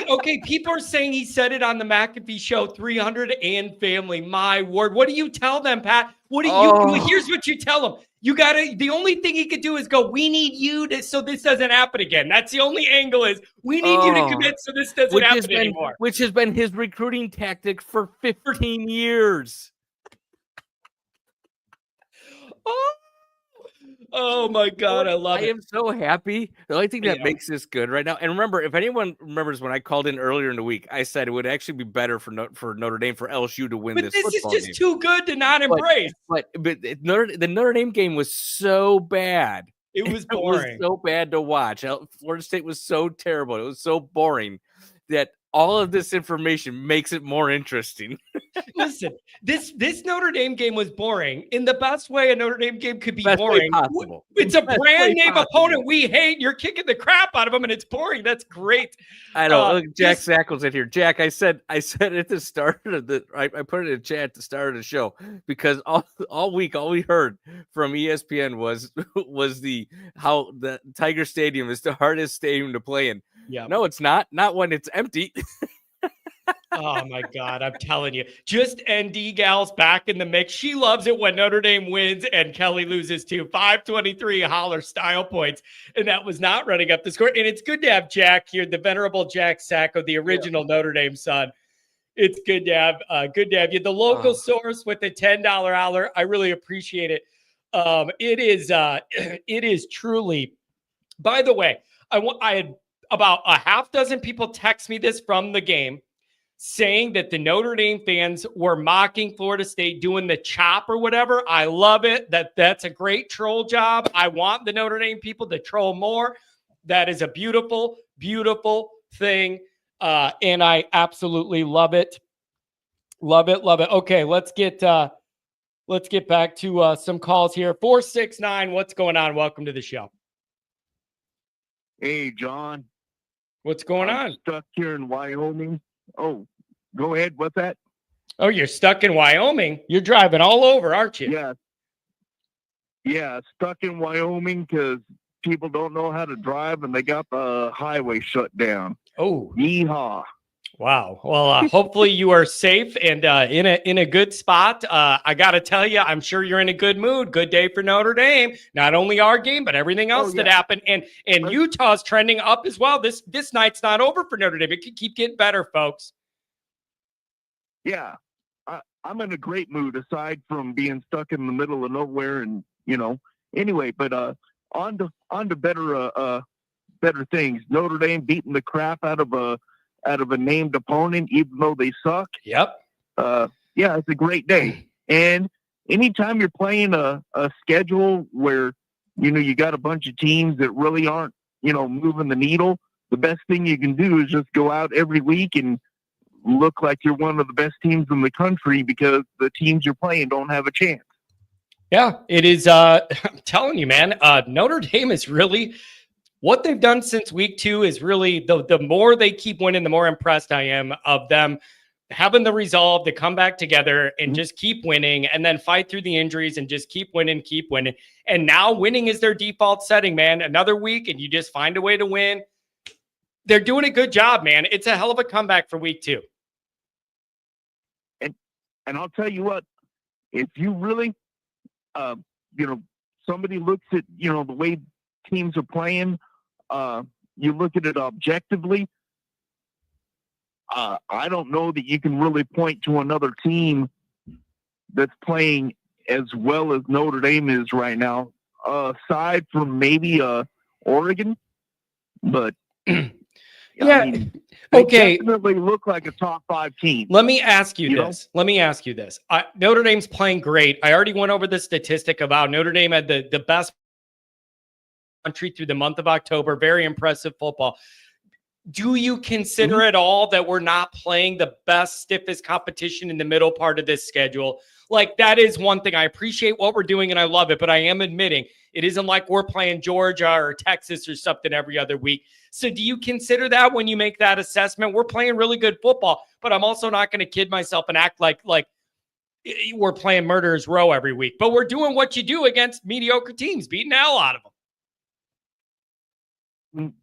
Okay, people are saying he said it on the McAfee show. 300 and family. My word! What do you tell them, Pat? What do you? Here's what you tell them. You gotta. The only thing he could do is go. We need you to, so this doesn't happen again. That's the only angle. Is we need you to commit so this doesn't happen anymore. Which has been his recruiting tactic for 15 years. Oh my god, I love it. I am so happy. The only thing that makes this good right now, and remember, if anyone remembers when I called in earlier in the week, I said it would actually be better for Notre Dame, for LSU to win this. But this is just too good to not embrace. But the Notre Dame game was so bad. It was boring. It was so bad to watch. Florida State was so terrible. It was so boring that all of this information makes it more interesting. Listen, this Notre Dame game was boring in the best way a Notre Dame game could be best boring. It's a brand name opponent we hate. You're kicking the crap out of them, and it's boring. That's great. I know. Look, Jack Sackles in here. Jack, I said at the start of I put it in chat at the start of the show because all week all we heard from ESPN was how the Tiger Stadium is the hardest stadium to play in. Yeah. No, it's not. Not when it's empty. Oh my God, I'm telling you. Just ND gals back in the mix. She loves it when Notre Dame wins and Kelly loses too. 523 holler style points. And that was not running up the score. And it's good to have Jack here, the venerable Jack Sacco, the original Notre Dame son. It's good to have you. The local source with the $10 holler. I really appreciate it. It is truly, by the way, I had about a half dozen people text me this from the game, saying that the Notre Dame fans were mocking Florida State, doing the chop or whatever. I love it. That's a great troll job. I want the Notre Dame people to troll more. That is a beautiful, beautiful thing. And I absolutely love it. Love it. Love it. Okay, let's get back to some calls here. 469, what's going on? Welcome to the show. Hey, John. What's going I'm on? stuck here in Wyoming. Oh, go ahead. What's that? Oh, you're stuck in Wyoming. You're driving all over, aren't you? Yeah. Yeah, stuck in Wyoming because people don't know how to drive and they got the highway shut down. Oh, yeehaw. Wow. Well, hopefully you are safe and in a good spot. I got to tell you, I'm sure you're in a good mood. Good day for Notre Dame. Not only our game, but everything else that happened. And Utah's trending up as well. This night's not over for Notre Dame. It can keep getting better, folks. Yeah, I'm in a great mood aside from being stuck in the middle of nowhere and, anyway, but on to better things. Notre Dame beating the crap out of a named opponent, even though they suck. Yep. Yeah, it's a great day. And anytime you're playing a schedule where, you got a bunch of teams that really aren't, moving the needle, the best thing you can do is just go out every week and look like you're one of the best teams in the country because the teams you're playing don't have a chance. Yeah, it is. I'm telling you, man, Notre Dame is really, what they've done since week 2 is really, the more they keep winning, the more impressed I am of them having the resolve to come back together and just keep winning and then fight through the injuries and just keep winning. And now winning is their default setting, man. Another week and you just find a way to win. They're doing a good job, man. It's a hell of a comeback for week 2. And I'll tell you what, if you really, somebody looks at, the way teams are playing, you look at it objectively, I don't know that you can really point to another team that's playing as well as Notre Dame is right now, aside from maybe Oregon, but yeah. I mean, okay. Definitely look like a top 5 team. Let me ask you this. Notre Dame's playing great. I already went over the statistic about Notre Dame had the best country through the month of October. Very impressive football. do you consider at all that we're not playing the best, stiffest competition in the middle part of this schedule? Like, that is one thing. I appreciate what we're doing and I love it, but I am admitting it isn't like we're playing Georgia or Texas or something every other week. So do you consider that when you make that assessment? We're playing really good football, but I'm also not going to kid myself and act like we're playing murderer's row every week. But we're doing what you do against mediocre teams, beating the hell out of them.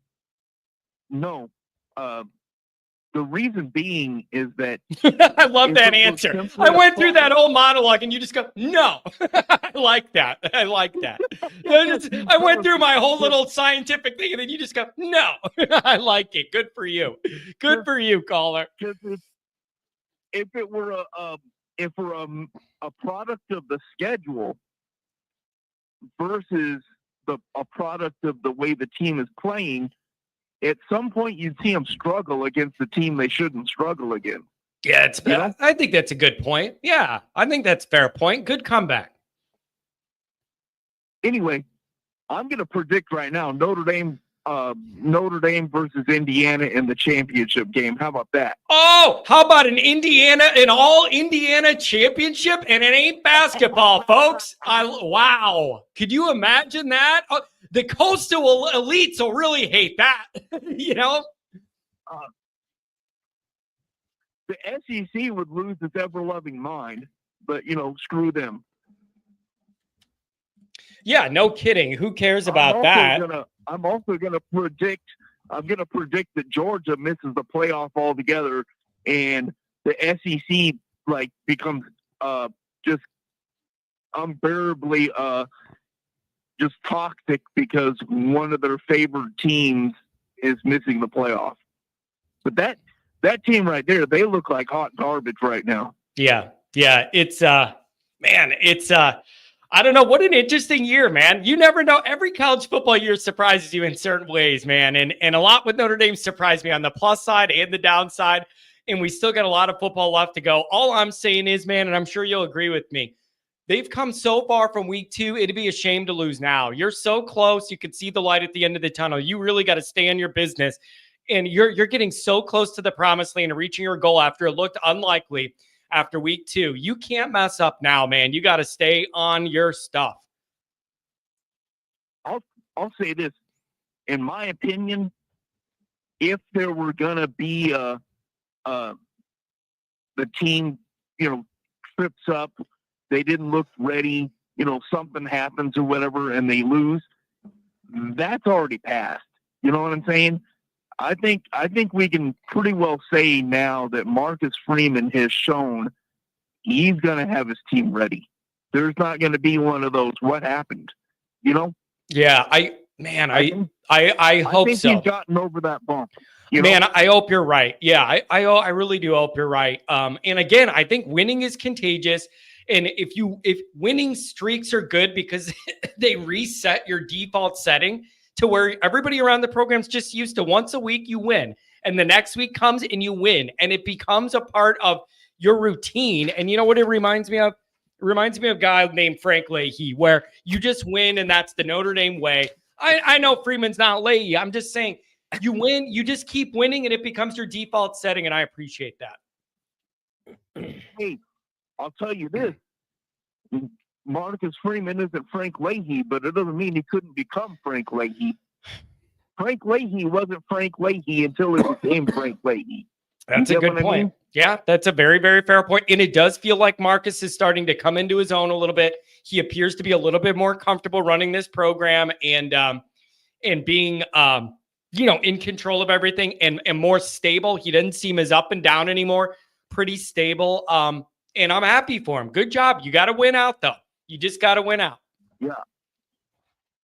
No. The reason being is that I love that answer. I went through that whole monologue and you just go, no. I like that. I like that. I went through my whole little scientific thing and then you just go, no. I like it. Good for you. Good for you, caller. If it were a product of the schedule versus a product of the way the team is playing, at some point you'd see them struggle against the team they shouldn't struggle against. Yeah, I think that's a good point. Yeah, I think that's a fair point. Good comeback. Anyway, I'm going to predict right now Notre Dame versus Indiana in the championship game. How about that? Oh, how about an all Indiana championship? And it ain't basketball, folks. Wow. Could you imagine that? The coastal elites will really hate that. You know? The SEC would lose its ever-loving mind, but, screw them. Yeah, no kidding. Who cares about that? I'm also going to predict that Georgia misses the playoff altogether and the SEC becomes just unbearably just toxic because one of their favorite teams is missing the playoff. But that team right there, they look like hot garbage right now. Yeah. It's I don't know. What an interesting year, man. You never know. Every college football year surprises you in certain ways, man. And a lot with Notre Dame surprised me on the plus side and the downside. And we still got a lot of football left to go. All I'm saying is, man, and I'm sure you'll agree with me, they've come so far from week 2. It'd be a shame to lose now. You're so close. You can see the light at the end of the tunnel. You really got to stay in your business. And you're getting so close to the promised land and reaching your goal after it looked unlikely after week 2. You can't mess up now, man. You got to stay on your stuff. I'll say this. In my opinion, if there were going to be the team, trips up, they didn't look ready, something happens or whatever, and they lose, that's already passed. You know what I'm saying? I think we can pretty well say now that Marcus Freeman has shown he's going to have his team ready. There's not going to be one of those, what happened, Yeah, I hope think so. he's gotten over that bump. Man, I hope you're right. Yeah, I really do hope you're right. And again, I think winning is contagious. And if winning streaks are good because they reset your default setting to where everybody around the program's just used to once a week you win. And the next week comes and you win. And it becomes a part of your routine. And you know what it reminds me of? It reminds me of a guy named Frank Leahy, where you just win and that's the Notre Dame way. I know Freeman's not Leahy. I'm just saying you win, you just keep winning and it becomes your default setting. And I appreciate that. Hey, I'll tell you this. Marcus Freeman isn't Frank Leahy, but it doesn't mean he couldn't become Frank Leahy. Frank Leahy wasn't Frank Leahy until he became Frank Leahy. That's a good point. Yeah, that's a very, very fair point. And it does feel like Marcus is starting to come into his own a little bit. He appears to be a little bit more comfortable running this program and being, in control of everything and more stable. He doesn't seem as up and down anymore. Pretty stable. And I'm happy for him. Good job. You got to win out, though. You just got to win out. Yeah.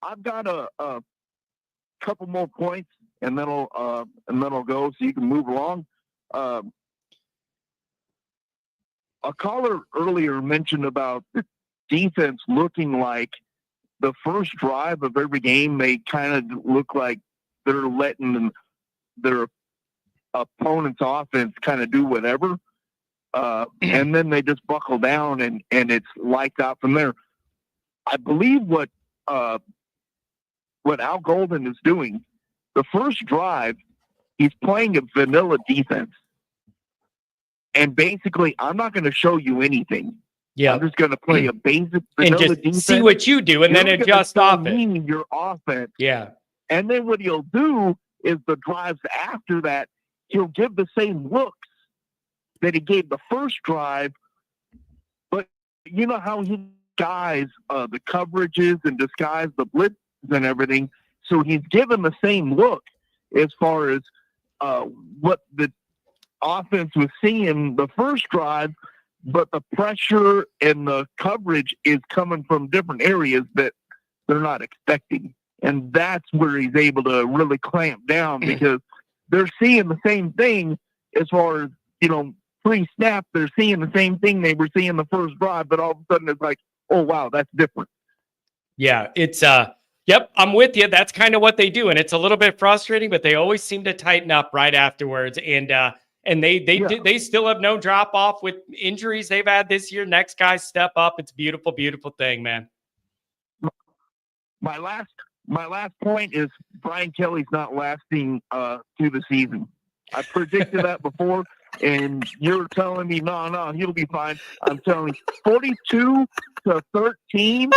I've got a couple more points, and then I'll go so you can move along. A caller earlier mentioned about the defense looking like the first drive of every game, they kind of look like they're letting their opponent's offense kind of do whatever. And then they just buckle down and it's lights out from there. I believe what Al Golden is doing, the first drive, he's playing a vanilla defense. And basically, I'm not going to show you anything. Yeah. I'm just going to play a basic And vanilla just defense. see what you do and then You're gonna adjust show off it. me your offense. Yeah. And then what he'll do is the drives after that, he'll give the same looks that he gave the first drive. But you know how he disguise the coverages and disguise the blitz and everything. So he's given the same look as far as what the offense was seeing the first drive, but the pressure and the coverage is coming from different areas that they're not expecting. And that's where he's able to really clamp down because they're seeing the same thing as far as, pre-snap. They're seeing the same thing they were seeing the first drive, but all of a sudden it's like, oh, wow, that's different. Yeah, it's yep, I'm with you. That's kind of what they do, and it's a little bit frustrating, but they always seem to tighten up right afterwards. And they still have no drop off with injuries they've had this year. Next guys step up. It's a beautiful, beautiful thing, man. My last point is Brian Kelly's not lasting through the season. I predicted that before, and you're telling me no, he'll be fine. I'm telling you, 42-13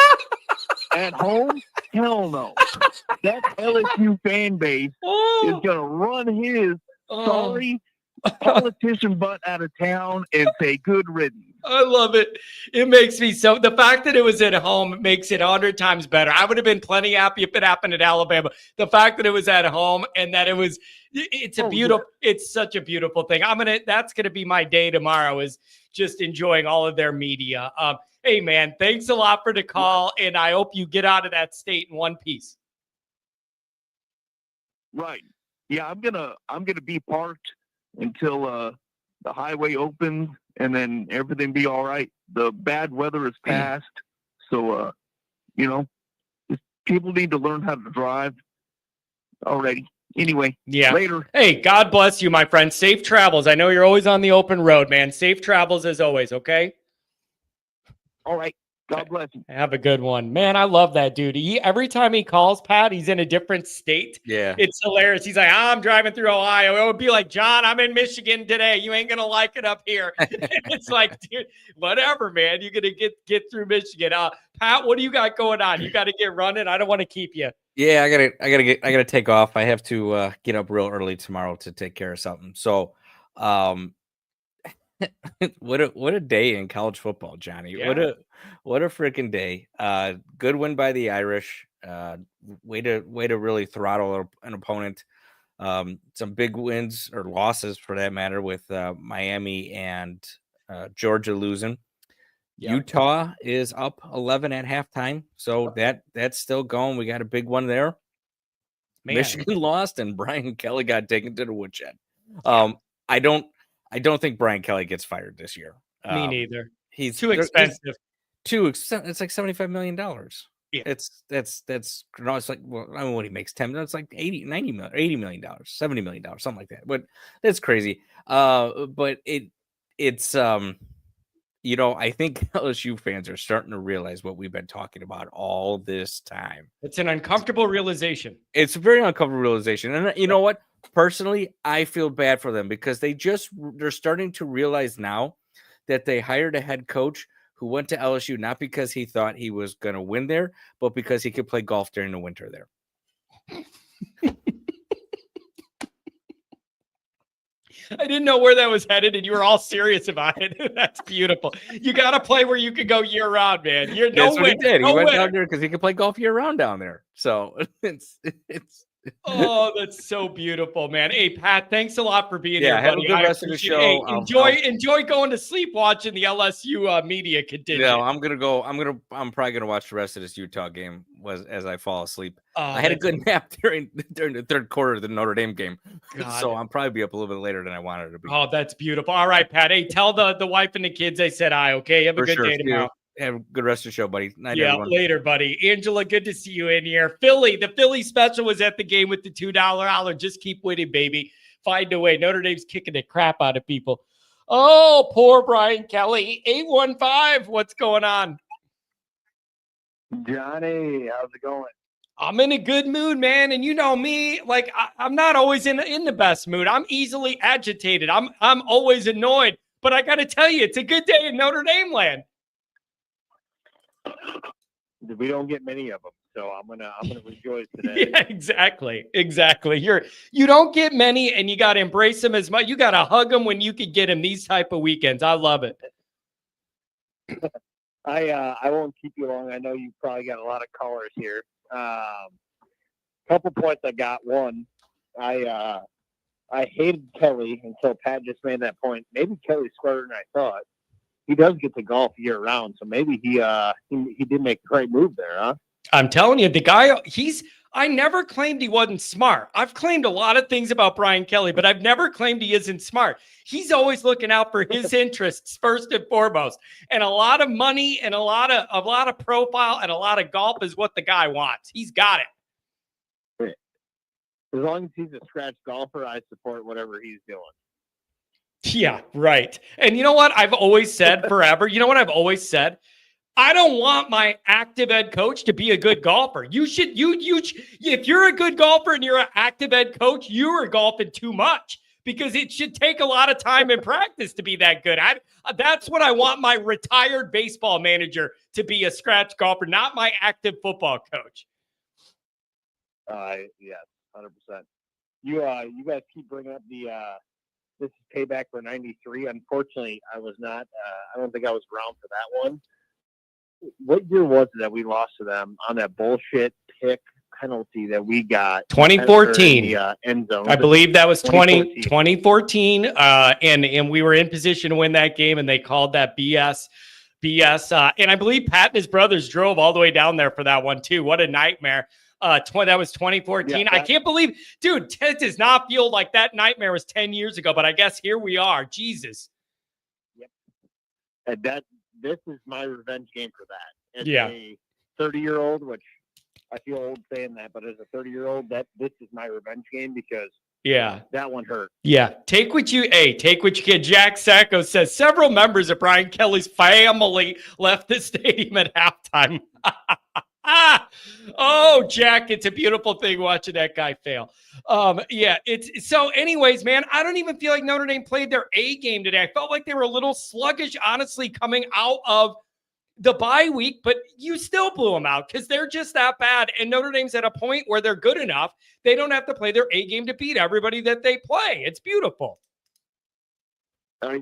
at home. Hell no. That LSU fan base is gonna run his sorry politician butt out of town and say good riddance. I love it. It makes me so. The fact that it was at home makes it 100 times better. I would have been plenty happy if it happened at Alabama. The fact that it was at home and that it's a beautiful. Yeah. It's such a beautiful thing. That's gonna be my day tomorrow. Is just enjoying all of their media. Hey man, thanks a lot for the call, and I hope you get out of that state in one piece. Right. Yeah, I'm gonna be parked until the highway opens, and then everything be all right. The bad weather is past, so people need to learn how to drive already. Anyway, yeah. Later. Hey, God bless you, my friend. Safe travels. I know you're always on the open road, man. Safe travels as always. Okay. All right. God bless you. Have a good one. Man, I love that dude. Every time he calls, Pat, he's in a different state. Yeah. It's hilarious. He's like, I'm driving through Ohio. It would be like, John, I'm in Michigan today. You ain't going to like it up here. It's like, dude, whatever, man. You're going to get through Michigan. Pat, what do you got going on? You got to get running. I don't want to keep you. Yeah, I gotta take off. I have to get up real early tomorrow to take care of something. So, what a day in college football, Johnny. Yeah. What a freaking day. Good win by the Irish. Way to really throttle an opponent. Some big wins or losses for that matter with Miami and Georgia losing. Yep. Utah is up 11 at halftime, so that's still going. We got a big one there. Man. Michigan lost, and Brian Kelly got taken to the woodshed. I don't think Brian Kelly gets fired this year. Me neither. He's too expensive. It's like $75 million. Yeah. It's like, well, I don't know what he makes 10. It's like $80 million, $70 million, something like that. But that's crazy. But it's I think LSU fans are starting to realize what we've been talking about all this time. It's an uncomfortable realization. It's a very uncomfortable realization. And you know what? Personally, I feel bad for them because they're starting to realize now that they hired a head coach who went to LSU not because he thought he was going to win there, but because he could play golf during the winter there. I didn't know where that was headed, and you were all serious about it. That's beautiful. You got to play where you can go year round, man. That's what he did. He went down there because he could play golf year round down there. So it's. Oh, that's so beautiful, man. Hey, Pat, thanks a lot for being here, buddy. Have a good rest of the show. Hey, enjoy going to sleep watching the LSU media continue. No, I'm probably gonna watch the rest of this Utah game as I fall asleep. I had a good nap during the third quarter of the Notre Dame game, so I'll probably be up a little bit later than I wanted to be. Oh, that's beautiful. All right, Pat. Hey, tell the wife and the kids I said hi. Okay, have a good day tomorrow. Have a good rest of the show, buddy. Night, yeah, everyone. Later, buddy. Angela, good to see you in here. The Philly special was at the game with the $2 holler. Just keep winning, baby. Find a way. Notre Dame's kicking the crap out of people. Oh, poor Brian Kelly. 815, what's going on? Johnny, how's it going? I'm in a good mood, man. And you know me, like I'm not always in the best mood. I'm easily agitated. I'm always annoyed. But I got to tell you, it's a good day in Notre Dame land. We don't get many of them, so I'm gonna rejoice today. Yeah, exactly. You don't get many, and you got to embrace them as much. You got to hug them when you could get them. These type of weekends, I love it. I won't keep you long. I know you probably got a lot of callers here. Couple points I got. One, I hated Kelly until Pat just made that point. Maybe Kelly's smarter than I thought. He does get to golf year round, so maybe he did make the right move there, huh? I'm telling you, the guy, I never claimed he wasn't smart. I've claimed a lot of things about Brian Kelly, but I've never claimed he isn't smart. He's always looking out for his interests first and foremost. And a lot of money and a lot of profile and a lot of golf is what the guy wants. He's got it. As long as he's a scratch golfer, I support whatever he's doing. Yeah, right. And you know what I've always said forever? You know what I've always said? I don't want my active ed coach to be a good golfer. If you're a good golfer and you're an active ed coach, you are golfing too much because it should take a lot of time and practice to be that good. That's what I want my retired baseball manager to be, a scratch golfer, not my active football coach. Yes, 100%. You guys keep bringing up the this is payback for 93. Unfortunately, I was not. I don't think I was around for that one. What year was it that we lost to them on that bullshit pick penalty that we got? 2014. The end zone. I believe that was 2014. And we were in position to win that game, and they called that BS. And I believe Pat and his brothers drove all the way down there for that one too. What a nightmare. That was 2014. I can't believe, dude, it does not feel like that nightmare was 10 years ago, but I guess here we are. Jesus. Yep. And this is my revenge game for that. As a 30-year-old, which I feel old saying that, but as a 30-year-old, this is my revenge game because that one hurt. Yeah. Take what you can. Jack Sacco says several members of Brian Kelly's family left the stadium at halftime. Oh, Jack, it's a beautiful thing watching that guy fail. It's so anyways, man, I don't even feel like Notre Dame played their A game today. I felt like they were a little sluggish, honestly, coming out of the bye week, but you still blew them out because they're just that bad. And Notre Dame's at a point where they're good enough. They don't have to play their A game to beat everybody that they play. It's beautiful. As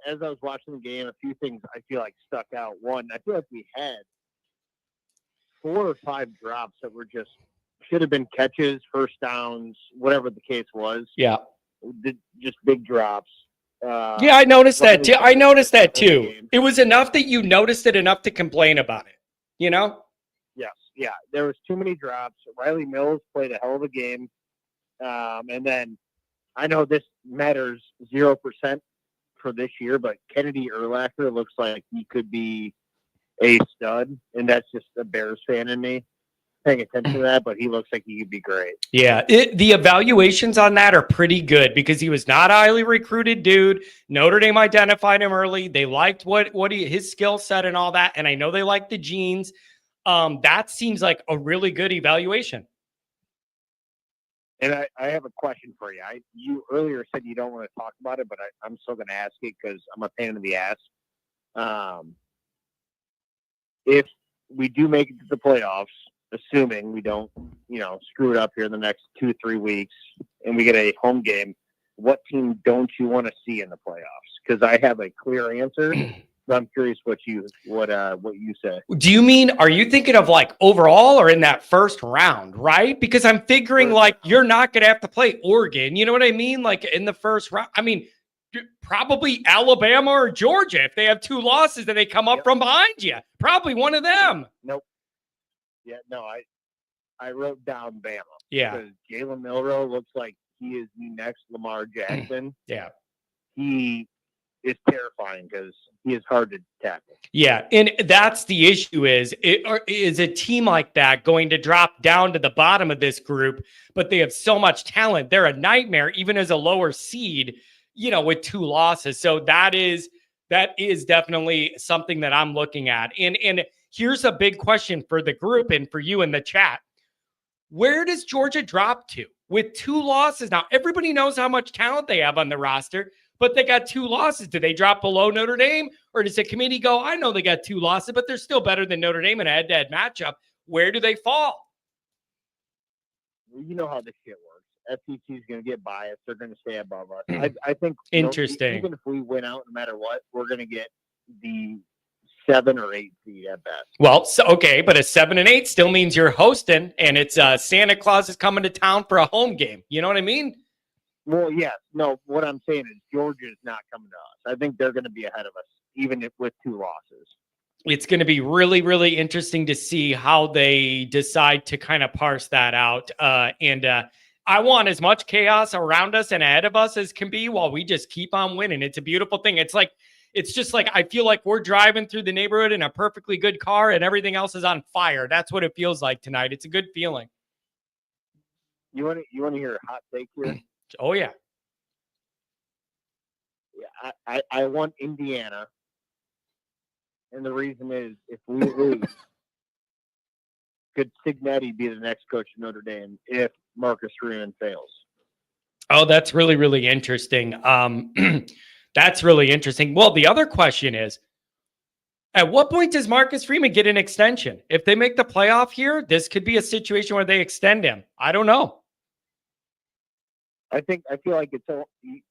I was watching the game, a few things I feel like stuck out. One, I feel like we had 4 or 5 drops that were should have been catches, first downs, whatever the case was. Yeah. Just big drops. I noticed that too. I noticed that too. It was enough that you noticed it enough to complain about it, you know? Yes. Yeah. There was too many drops. Riley Mills played a hell of a game. And then I know this matters 0% for this year, but Kennedy Urlacher looks like he could be a stud, and that's just a Bears fan in me paying attention to that, but he looks like he could be great. Yeah, the evaluations on that are pretty good because he was not a highly recruited dude. Notre Dame identified him early. They liked his skill set and all that, and I know they liked the genes. That seems like a really good evaluation. And I have a question for you. You earlier said you don't want to talk about it, but I'm still going to ask it because I'm a pain in the ass. If we do make it to the playoffs, assuming we don't, screw it up here in the next 2-3 weeks, and we get a home game, what team don't you want to see in the playoffs? Because I have a clear answer. But I'm curious what you say. Do you mean, are you thinking of like overall or in that first round, right? Because I'm figuring like you're not going to have to play Oregon. You know what I mean? Like in the first round, I mean, probably Alabama or Georgia. If they have 2 losses and they come up from behind you, probably one of them. Nope. Yeah, no, I wrote down Bama. Yeah. Because Jalen Milroe looks like he is the next Lamar Jackson. Yeah. He is terrifying because he is hard to tackle. Yeah, and that's the issue is a team like that going to drop down to the bottom of this group, but they have so much talent. They're a nightmare, even as a lower seed, with 2 losses. So that is definitely something that I'm looking at. And here's a big question for the group and for you in the chat. Where does Georgia drop to with 2 losses? Now, everybody knows how much talent they have on the roster, but they got 2 losses. Do they drop below Notre Dame? Or does the committee go, I know they got 2 losses, but they're still better than Notre Dame in a head-to-head matchup? Where do they fall? You know how this shit works. FSU is going to get biased. They're going to stay above us. I think interesting. Even if we win out, no matter what, we're going to get the 7 or 8 seed at best. Well, so, okay, but a 7 and 8 still means you're hosting, and it's Santa Claus is coming to town for a home game. You know what I mean? Well, yes. No, what I'm saying is Georgia's not coming to us. I think they're going to be ahead of us, even if with 2 losses. It's going to be really, really interesting to see how they decide to kind of parse that out. And I want as much chaos around us and ahead of us as can be while we just keep on winning. It's a beautiful thing. It's just like I feel like we're driving through the neighborhood in a perfectly good car and everything else is on fire. That's what it feels like tonight. It's a good feeling. You want to hear a hot take here? Oh, yeah. Yeah, I want Indiana. And the reason is, if we lose, could Signetti be the next coach of Notre Dame if Marcus Freeman fails? Oh, that's really, really interesting. That's really interesting. Well, the other question is, at what point does Marcus Freeman get an extension? If they make the playoff here, this could be a situation where they extend him. I don't know. I feel like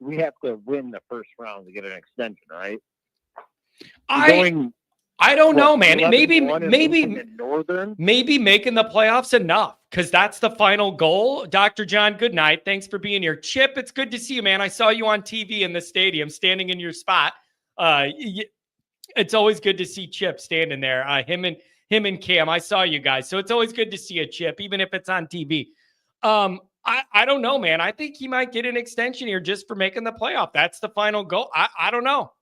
we have to win the first round to get an extension, right? I don't know, man. Maybe Northern. Maybe making the playoffs enough, because that's the final goal. Dr. John, good night. Thanks for being here. Chip, it's good to see you, man. I saw you on TV in the stadium, standing in your spot. It's always good to see Chip standing there. Him and Cam. I saw you guys, so it's always good to see a Chip, even if it's on TV. I don't know, man. I think he might get an extension here just for making the playoff. That's the final goal. I don't know.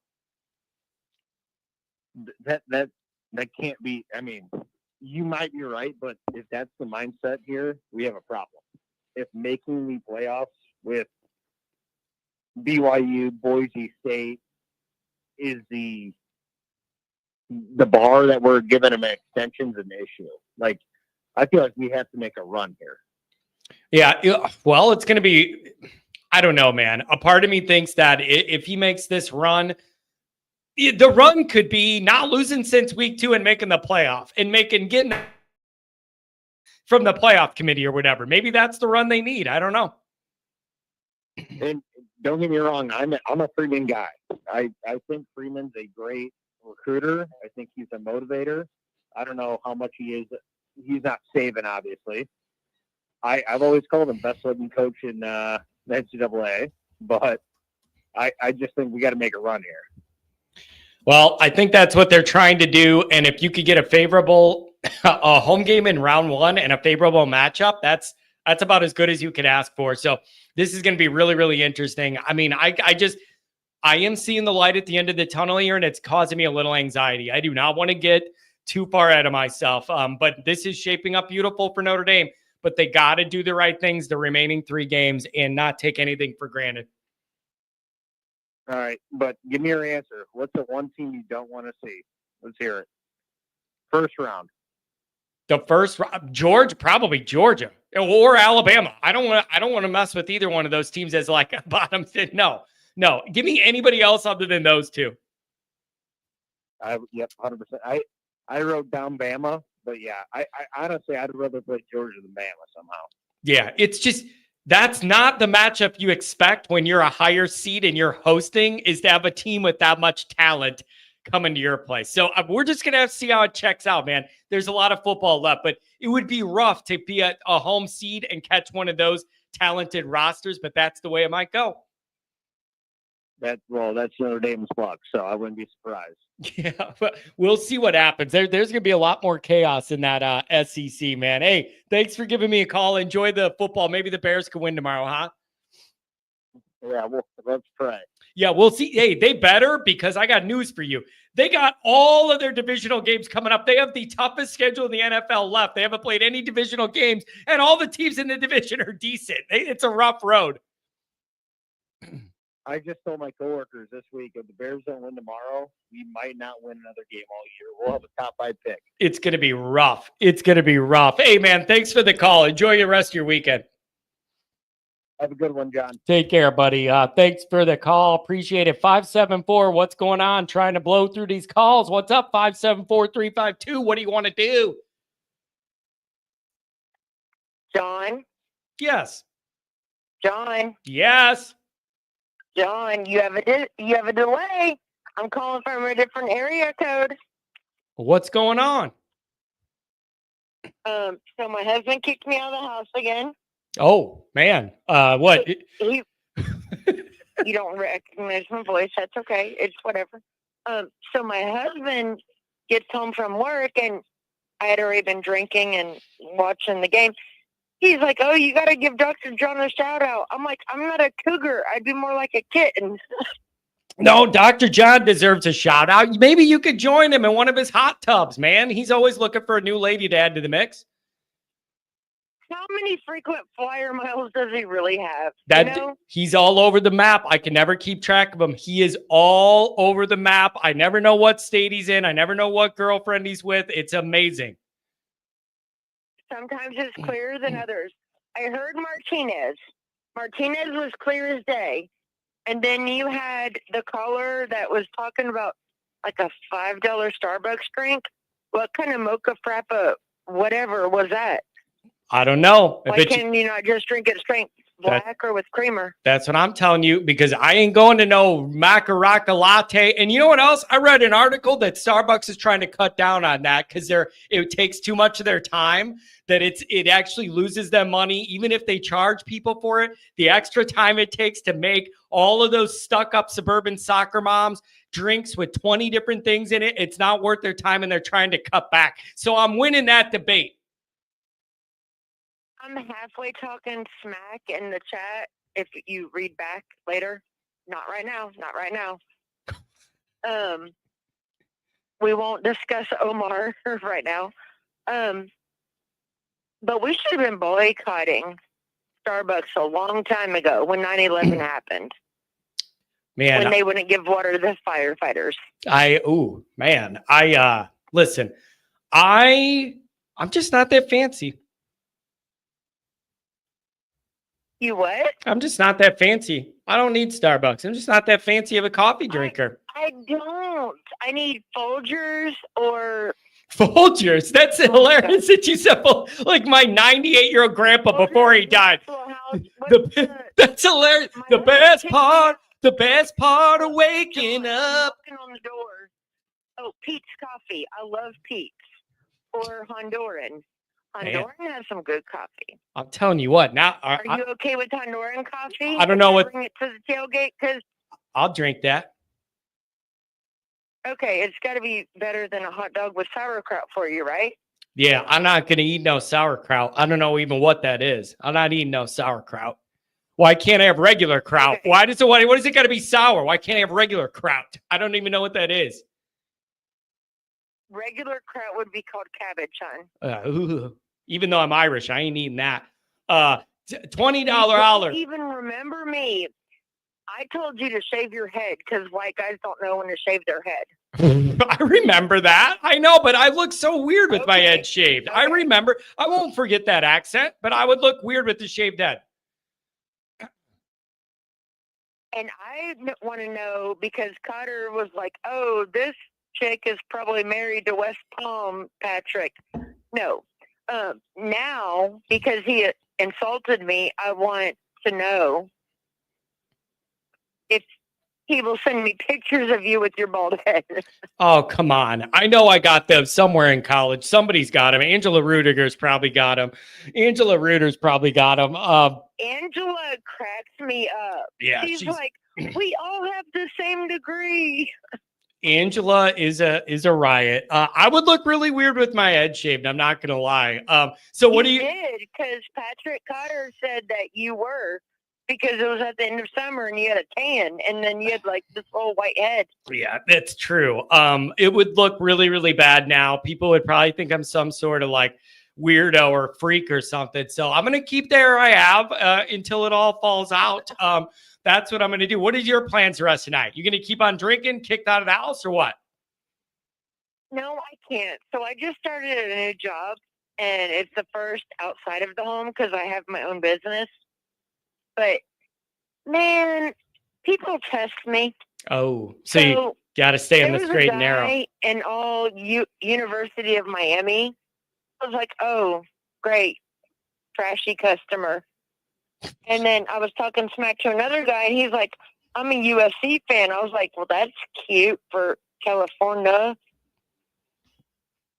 That can't be. I mean, you might be right, but if that's the mindset here, we have a problem. If making the playoffs with BYU, Boise State is the bar that we're giving them extensions an issue. Like, I feel like we have to make a run here. Yeah, well, it's going to be, I don't know, man. A part of me thinks that if he makes this run, the run could be not losing since week 2 and making the playoff and getting from the playoff committee or whatever. Maybe that's the run they need. I don't know. And don't get me wrong, I'm a Freeman guy. I think Freeman's a great recruiter. I think he's a motivator. I don't know how much he is. He's not saving, obviously. I've always called him best looking coach in the NCAA, but I just think we got to make a run here. Well, I think that's what they're trying to do. And if you could get a favorable a home game in round 1 and a favorable matchup, that's about as good as you could ask for. So this is going to be really, really interesting. I mean, I am seeing the light at the end of the tunnel here, and it's causing me a little anxiety. I do not want to get too far ahead of myself, but this is shaping up beautiful for Notre Dame. But they got to do the right things the remaining 3 games and not take anything for granted. All right, but give me your answer. What's the one team you don't want to see? Let's hear it. First round. The first round, probably Georgia or Alabama. I don't want to mess with either one of those teams as like a bottom. No. Give me anybody else other than those 2. Yep, 100%. I wrote down Bama, but yeah, I honestly I'd rather play Georgia than Bama somehow. Yeah, it's just. That's not the matchup you expect when you're a higher seed and you're hosting, is to have a team with that much talent coming to your place. So we're just going to have to see how it checks out, man. There's a lot of football left, but it would be rough to be a home seed and catch one of those talented rosters, but that's the way it might go. That's Notre Dame's luck, so I wouldn't be surprised. Yeah, but we'll see what happens. There's going to be a lot more chaos in that SEC, man. Hey, thanks for giving me a call. Enjoy the football. Maybe the Bears can win tomorrow, huh? Yeah, let's pray. Yeah, we'll see. Hey, they better, because I got news for you. They got all of their divisional games coming up. They have the toughest schedule in the NFL left. They haven't played any divisional games, and all the teams in the division are decent. It's a rough road. I just told my coworkers this week, if the Bears don't win tomorrow, we might not win another game all year. We'll have a top 5 pick. It's going to be rough. It's going to be rough. Hey, man, thanks for the call. Enjoy the rest of your weekend. Have a good one, John. Take care, buddy. Thanks for the call. Appreciate it. 574, what's going on? Trying to blow through these calls. What's up, 574-352? What do you want to do? John? Yes. John? Yes. John, you have a delay. I'm calling from a different area code. What's going on? So my husband kicked me out of the house again. Oh, man. What? You don't recognize my voice. That's okay. It's whatever. So my husband gets home from work, and I had already been drinking and watching the game. He's like, oh, you got to give Dr. John a shout out. I'm like, I'm not a cougar. I'd be more like a kitten. No, Dr. John deserves a shout out. Maybe you could join him in one of his hot tubs, man. He's always looking for a new lady to add to the mix. How many frequent flyer miles does he really have? He's all over the map. I can never keep track of him. He is all over the map. I never know what state he's in. I never know what girlfriend he's with. It's amazing. Sometimes it's clearer than others. I heard Martinez. Martinez was clear as day. And then you had the caller that was talking about like a $5 Starbucks drink. What kind of mocha frappa, whatever was that? I don't know. Why can you not just drink it straight black or with creamer? That's what I'm telling you, because I ain't going to no Macaraka latte. And you know what else? I read an article that Starbucks is trying to cut down on that because it takes too much of their time, that it actually loses them money. Even if they charge people for it, the extra time it takes to make all of those stuck-up suburban soccer moms drinks with 20 different things in it, it's not worth their time, and they're trying to cut back. So I'm winning that debate. I'm halfway talking smack in the chat. If you read back later, not right now. We won't discuss Omar right now. But we should have been boycotting Starbucks a long time ago when 9/11 happened. Man, when they wouldn't give water to the firefighters. Listen, I'm just not that fancy. You what? I'm just not that fancy. I don't need Starbucks. I'm just not that fancy of a coffee drinker. I don't. I need Folgers or... Folgers? That's hilarious that you said, like my 98-year-old grandpa Folgers before he died. That's hilarious. The best part of waking up. On the door. Oh, Pete's Coffee. I love Pete's. Or Honduran. Honduran has some good coffee. I'm telling you what. Now, are you okay with Honduran coffee? I don't know what. Bring it to the tailgate, because I'll drink that. Okay, it's got to be better than a hot dog with sauerkraut for you, right? Yeah, I'm not gonna eat no sauerkraut. I don't know even what that is. I'm not eating no sauerkraut. Why can't I have regular kraut? Okay. What is it got to be sour? Why can't I have regular kraut? I don't even know what that is. Regular kraut would be called cabbage, son. Even though I'm Irish, I ain't eating that. $20 holler. Even remember me. I told you to shave your head because white guys don't know when to shave their head. I remember that. I know, but I look so weird with my head shaved. Okay. I remember. I won't forget that accent, but I would look weird with the shaved head. And I want to know, because Cotter was like, oh, this chick is probably married to West Palm, Patrick. No. Now, because he insulted me, I want to know if he will send me pictures of you with your bald head. Oh, come on. I know I got them somewhere in college. Somebody's got them. Angela Rudiger's probably got them. Angela cracks me up. Yeah, she's like, we all have the same degree. Angela is a riot. I would look really weird with my head shaved. I'm not gonna lie. So what do you did? Because Patrick Cotter said that you were, because it was at the end of summer and you had a tan, and then you had like this whole white head. Yeah, that's true. It would look really, really bad now. People would probably think I'm some sort of like weirdo or freak or something. So I'm gonna keep the hair I have until it all falls out. That's what I'm going to do. What is your plans the rest of the night? You going to keep on drinking, kicked out of the house, or what? No, I can't. So I just started a new job, and it's the first outside of the home because I have my own business. But, man, people test me. Oh, so you got to stay on the straight and narrow. In University of Miami, I was like, oh, great, trashy customer. And then I was talking smack to another guy, and he's like, I'm a USC fan. I was like, well, that's cute for California.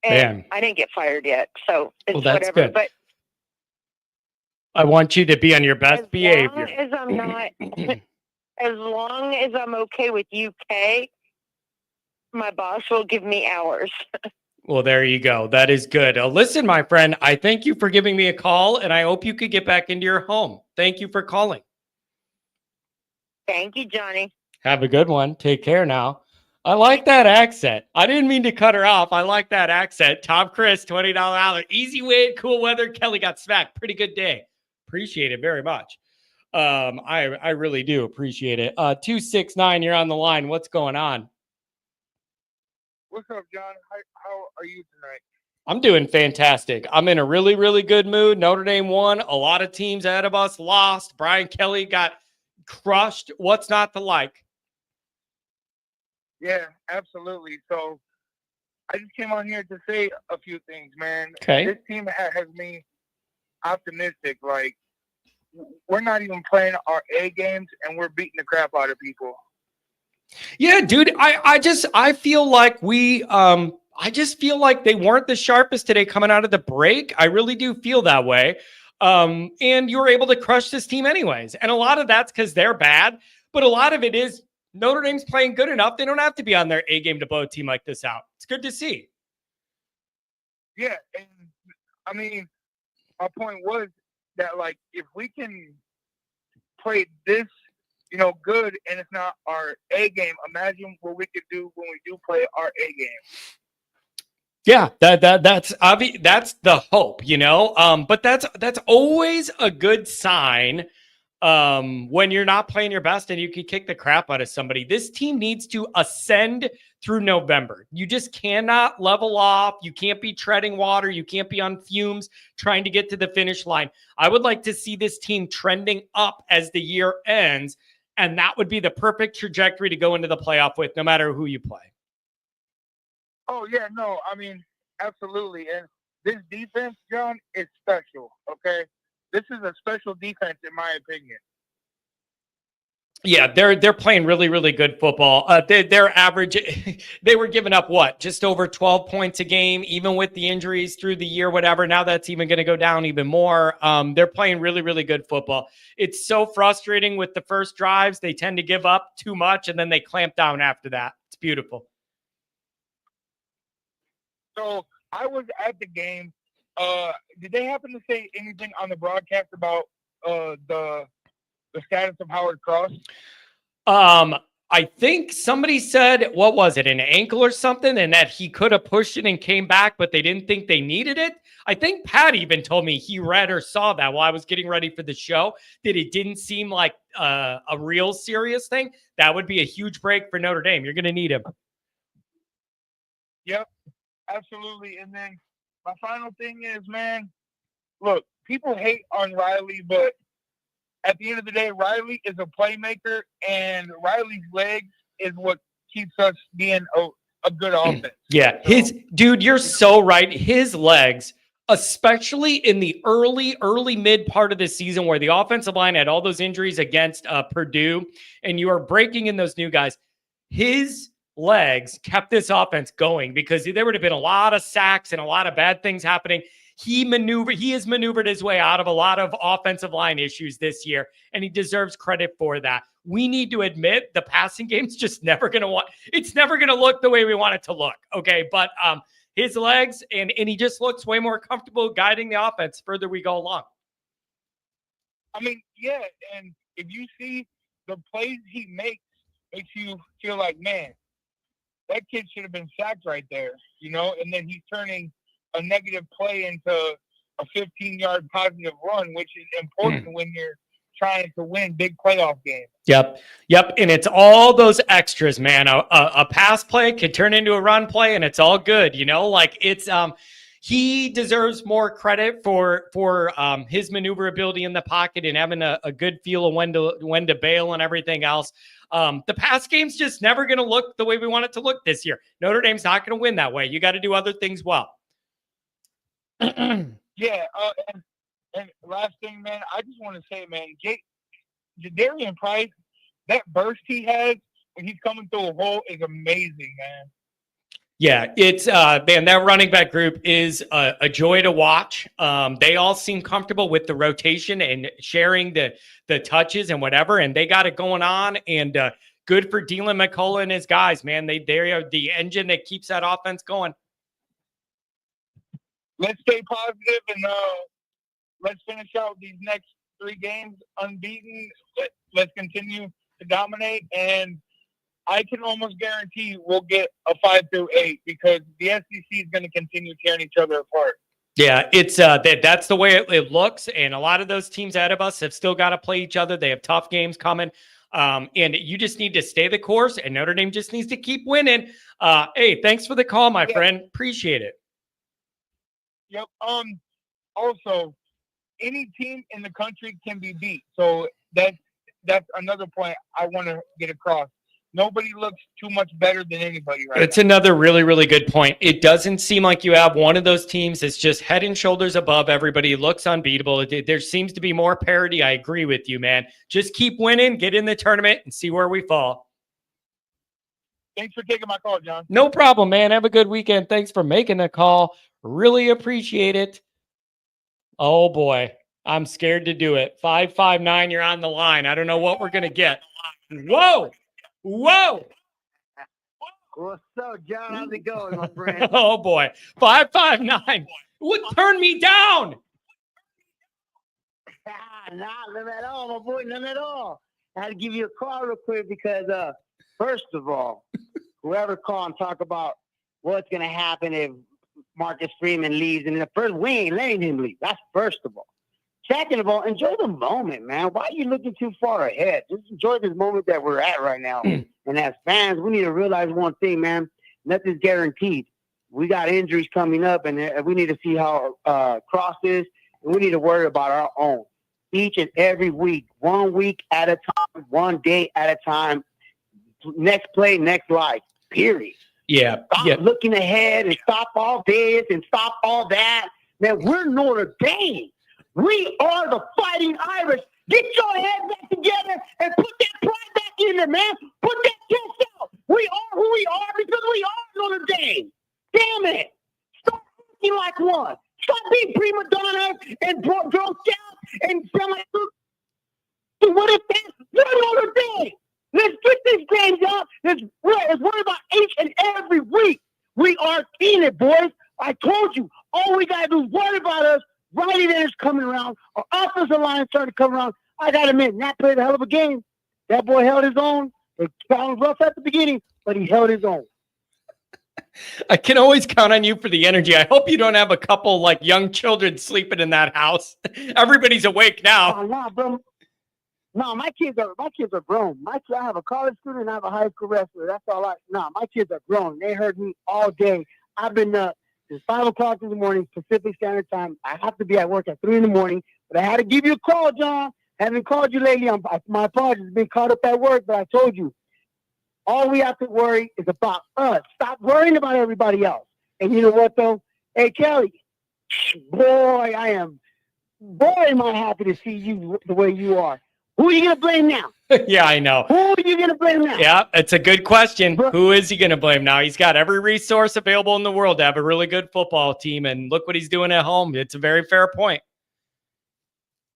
And I didn't get fired yet, so it's that's whatever. good. But I want you to be on your best behavior. As long as I'm okay with UK, my boss will give me hours. Well, there you go. That is good. Listen, my friend, I thank you for giving me a call, and I hope you could get back into your home. Thank you for calling. Thank you, Johnny. Have a good one. Take care now. I like that accent. I didn't mean to cut her off. I like that accent. Tom Chris, $20 hour. Easy win, cool weather. Kelly got smacked. Pretty good day. Appreciate it very much. I really do appreciate it. 269, you're on the line. What's going on? What's up, John? How are you tonight? I'm doing fantastic. I'm in a really, really good mood. Notre Dame won. A lot of teams ahead of us lost. Brian Kelly got crushed. What's not to like? Yeah, absolutely. So I just came on here to say a few things, man. Okay. This team has me optimistic. Like, we're not even playing our A games, and we're beating the crap out of people. Yeah, dude. I feel like I just feel like they weren't the sharpest today coming out of the break. I really do feel that way. And you were able to crush this team anyways. And a lot of that's because they're bad, but a lot of it is Notre Dame's playing good enough. They don't have to be on their A game to blow a team like this out. It's good to see. Yeah, and I mean, my point was that, like, if we can play this, good, and it's not our A game, imagine what we could do when we do play our A game. Yeah, that's obvious. That's the hope, but that's always a good sign when you're not playing your best and you can kick the crap out of somebody. This team needs to ascend through November. You just cannot level off. You can't be treading water. You can't be on fumes trying to get to the finish line. I would like to see this team trending up as the year ends, and that would be the perfect trajectory to go into the playoff with, no matter who you play. Oh, yeah, no, I mean, absolutely. And this defense, John, is special, okay? This is a special defense, in my opinion. Yeah, they're playing really, really good football. Their average, they were giving up just over 12 points a game, even with the injuries through the year, whatever. Now that's even going to go down even more. They're playing really, really good football. It's so frustrating with the first drives. They tend to give up too much, and then they clamp down after that. It's beautiful. So I was at the game. Did they happen to say anything on the broadcast about the status of Howard Cross? I think somebody said, what was it, an ankle or something, and that he could have pushed it and came back, but they didn't think they needed it. I think Pat even told me he read or saw that while I was getting ready for the show, that it didn't seem like a real serious thing. That would be a huge break for Notre Dame. You're going to need him. Yep, absolutely. And then my final thing is, man, look, people hate on Riley, but at the end of the day, Riley is a playmaker, and Riley's legs is what keeps us being a good offense. Yeah, you're so right. His legs, especially in the early mid part of the season where the offensive line had all those injuries against Purdue, and you are breaking in those new guys, his legs kept this offense going because there would have been a lot of sacks and a lot of bad things happening. He has maneuvered his way out of a lot of offensive line issues this year, and he deserves credit for that. We need to admit the passing game's just never going to look the way we want it to look. Okay. But his legs and he just looks way more comfortable guiding the offense further we go along. I mean, yeah. And if you see the plays he makes you feel like, man, that kid should have been sacked right there, and then he's turning a negative play into a 15-yard positive run, which is important when you're trying to win big playoff games. Yep. And it's all those extras, man. A pass play could turn into a run play, and it's all good. Like it's he deserves more credit for his maneuverability in the pocket and having a good feel of when to bail and everything else. The pass game's just never going to look the way we want it to look this year. Notre Dame's not going to win that way. You got to do other things well. Yeah. And last thing, man, I just want to say, man, Jadarian Price, that burst he has when he's coming through a hole is amazing, man. Yeah, it's man, that running back group is a joy to watch. They all seem comfortable with the rotation and sharing the touches and whatever, and they got it going on. And good for Dylan McCullough and his guys, man. They are the engine that keeps that offense going. Let's stay positive and let's finish out these next 3 games unbeaten. Let's continue to dominate, and I can almost guarantee we'll get a 5-8 because the SEC is going to continue tearing each other apart. Yeah, it's that's the way it looks, and a lot of those teams ahead of us have still got to play each other. They have tough games coming, and you just need to stay the course, and Notre Dame just needs to keep winning. Hey, thanks for the call, my friend. Appreciate it. Yep. Also, any team in the country can be beat, so that's another point I want to get across. Nobody looks too much better than anybody right now. It's another really, really good point. It doesn't seem like you have one of those teams that's just head and shoulders above everybody. It looks unbeatable. There seems to be more parity. I agree with you, man. Just keep winning, get in the tournament, and see where we fall. Thanks for taking my call, John. No problem, man. Have a good weekend. Thanks for making the call. Really appreciate it. Oh, boy. I'm scared to do it. 559, you're on the line. I don't know what we're going to get. Whoa. Whoa. What's up, John? How's it going, my friend? Oh, boy. 559. What turned me down? Nah, none at all, my boy. None at all. I had to give you a call real quick because, first of all, whoever called and talk about what's going to happen if Marcus Freeman leaves, and the first, we ain't letting him leave. That's first of all. Second of all, enjoy the moment, man. Why are you looking too far ahead? Just enjoy this moment that we're at right now. And as fans, we need to realize one thing, man. Nothing's guaranteed. We got injuries coming up, and we need to see how Cross is, and we need to worry about our own. Each and every week, 1 week at a time, 1 day at a time, next play, next life, period. Yeah. Stop looking ahead and stop all this and stop all that. Man, we're Notre Dame. We are the Fighting Irish. Get your head back together and put that pride back in there, man. Put that chest out. We are who we are because we are Notre Dame. Damn it. Stop acting like one. Stop being prima donnas and Girl Scouts and sound like what if that? We're Notre Dame. Let's get these games out. Let's worry about each and every week. We are in it, boys. I told you. All we got to do is worry about us. Riley there is coming around. Our offensive line started to come around. I got to admit, Nat played a hell of a game. That boy held his own. It sounded rough at the beginning, but he held his own. I can always count on you for the energy. I hope you don't have a couple like young children sleeping in that house. Everybody's awake now. Nah, bro. No, my kids are grown. I have a college student and I have a high school wrestler. That's all my kids are grown. They heard me all day. I've been up. It's 5 o'clock in the morning, Pacific Standard Time. I have to be at work at 3 in the morning, but I had to give you a call, John. I haven't called you lately. My apologies. Been caught up at work, but I told you, all we have to worry is about us. Stop worrying about everybody else. And you know what, though? Hey, Kelly, boy, am I happy to see you the way you are. Who are you going to blame now? Yeah, I know. Who are you going to blame now? Yeah, it's a good question. Who is he going to blame now? He's got every resource available in the world to have a really good football team, and look what he's doing at home. It's a very fair point.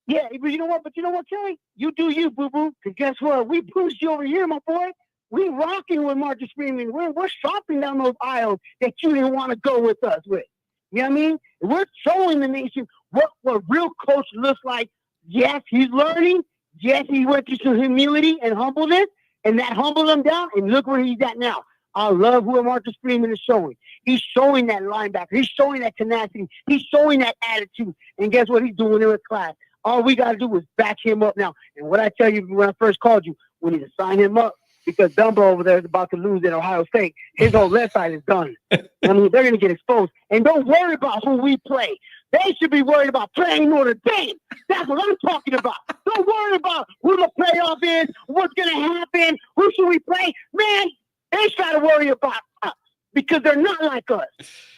Yeah, but you know what, Kelly? You do you, boo-boo, because guess what? We pushed you over here, my boy. We rocking with Marcus Freeman. We're shopping down those aisles that you didn't want to go with us with. You know what I mean? We're showing the nation what real coach looks like. Yes, he's learning. Yes, he went through some humility and humbleness, and that humbled him down, and look where he's at now. I love who Marcus Freeman is showing. He's showing that linebacker. He's showing that tenacity. He's showing that attitude. And guess what? He's doing it with class. All we got to do is back him up now. And what I tell you when I first called you, we need to sign him up because Dumbo over there is about to lose at Ohio State. His whole left side is done. I mean, they're going to get exposed. And don't worry about who we play. They should be worried about playing Notre Dame. That's what I'm talking about. Don't worry about who the playoff is, what's going to happen, who should we play. Man, they try to worry about us because they're not like us.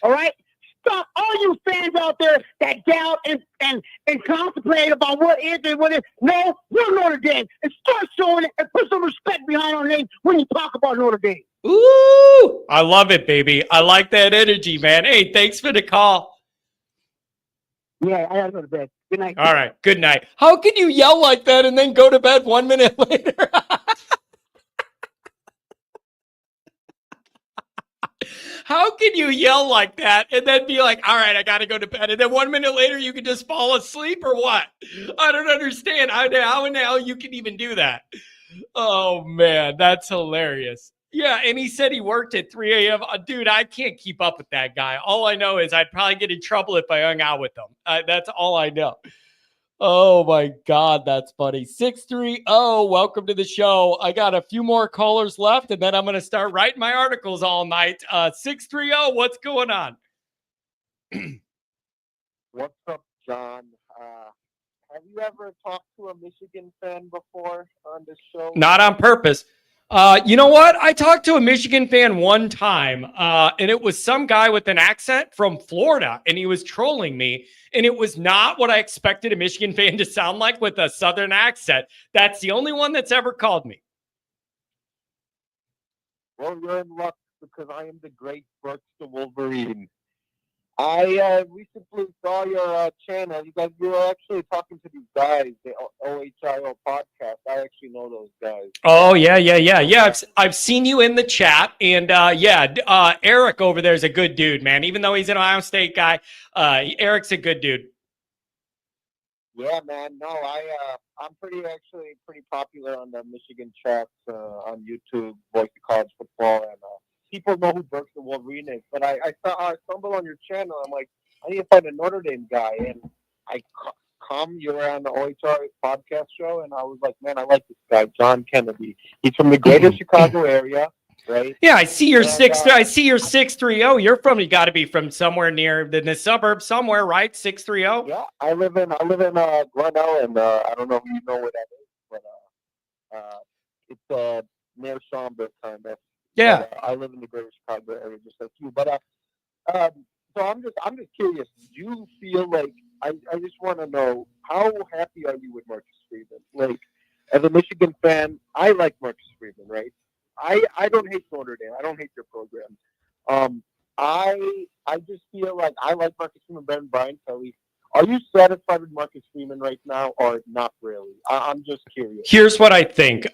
All right? Stop all you fans out there that doubt and contemplate about what is and what is. No, we're Notre Dame. And start showing it and put some respect behind our name when you talk about Notre Dame. Ooh, I love it, baby. I like that energy, man. Hey, thanks for the call. Yeah, I gotta go to bed. Good night. All right, good night. How can you yell like that and then go to bed 1 minute later? How can you yell like that and then be like, all right, I got to go to bed. And then 1 minute later, you can just fall asleep or what? I don't understand how in the hell you can even do that. Oh, man, that's hilarious. Yeah, and he said he worked at 3 a.m. Dude, I can't keep up with that guy. All I know is I'd probably get in trouble if I hung out with him. That's all I know. Oh, my God, that's funny. 630, welcome to the show. I got a few more callers left, and then I'm going to start writing my articles all night. 630, what's going on? What's up, John? Have you ever talked to a Michigan fan before on this show? Not on purpose. You know what? I talked to a Michigan fan one time, and it was some guy with an accent from Florida, and he was trolling me, and it was not what I expected a Michigan fan to sound like with a Southern accent. That's the only one that's ever called me. Well, you're in luck because I am the great Brooks the Wolverine. I recently saw your channel. You were actually talking to these guys, the OHIO podcast. I actually know those guys. Oh, yeah. I've seen you in the chat. And Eric over there is a good dude, man. Even though he's an Ohio State guy, Eric's a good dude. Yeah, man. No, I'm pretty popular on the Michigan chats on YouTube, Voice of College Football, and people know who Brooks the Wolverine is. But I stumbled on your channel. I'm like, I need to find a Notre Dame guy, and I you were on the OHR podcast show, and I was like, man, I like this guy, John Kennedy. He's from the greater Chicago area, right? Yeah, I see your 630. You got to be from somewhere near the suburbs somewhere, right? 630. Yeah, I live in Glenelg, and I don't know if you know where that is, but it's near Schaumburg, kind of. Yeah, but, I live in the greater Chicago area, just like you. But so I'm just curious. Do you feel like I just want to know how happy are you with Marcus Freeman? Like, as a Michigan fan, I like Marcus Freeman, right? I don't hate Notre Dame. I don't hate their program. I just feel like I like Marcus Freeman better than Brian Kelly. Are you satisfied with Marcus Freeman right now, or not really? I'm just curious. Here's what I think.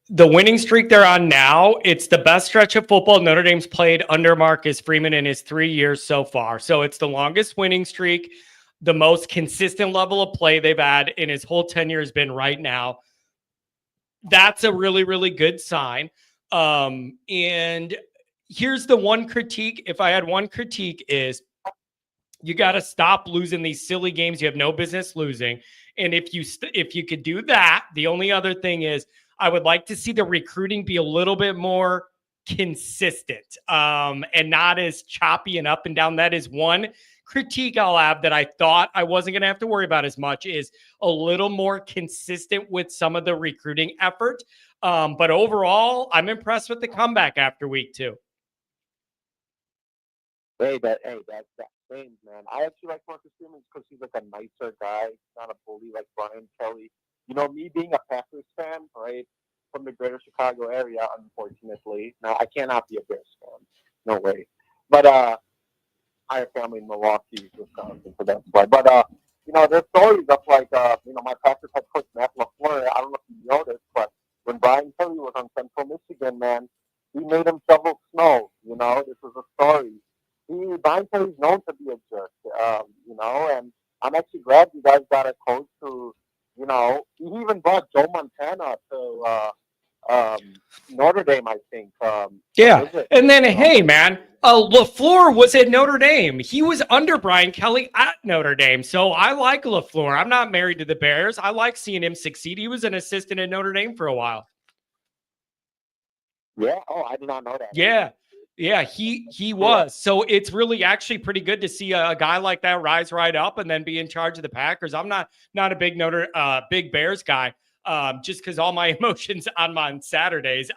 The winning streak they're on now, it's the best stretch of football Notre Dame's played under Marcus Freeman in his 3 years so far. So it's the longest winning streak, the most consistent level of play they've had in his whole tenure has been right now. That's a really, really good sign. And here's the one critique. If I had one critique is you got to stop losing these silly games you have no business losing. And if you could do that, the only other thing is I would like to see the recruiting be a little bit more consistent and not as choppy and up and down. That is one critique I'll have that I thought I wasn't going to have to worry about as much, is a little more consistent with some of the recruiting effort. But overall, I'm impressed with the comeback after week 2. That's same, man. I actually like Marcus Freeman because he's like a nicer guy, not a bully like Brian Kelly. You know, me being a Packers fan, right, from the greater Chicago area, unfortunately. Now, I cannot be a Bears fan. No way. But I have family in Milwaukee, Wisconsin, so that's why. But, there's stories of, like, my Packers head coach, Matt LaFleur. I don't know if you know this, but when Brian Kelly was on Central Michigan, man, he made him shovel snow. This was a story. Brian Kelly's known to be a jerk, and I'm actually glad you guys got a coach who, he even brought Joe Montana to Notre Dame, I think. And then, hey, man, LaFleur was at Notre Dame. He was under Brian Kelly at Notre Dame. So I like LaFleur. I'm not married to the Bears. I like seeing him succeed. He was an assistant at Notre Dame for a while. Yeah. Oh, I did not know that. Yeah. Yeah, he was. So it's really actually pretty good to see a guy like that rise right up and then be in charge of the Packers. I'm not a big Bears guy, just because all my emotions on Saturdays.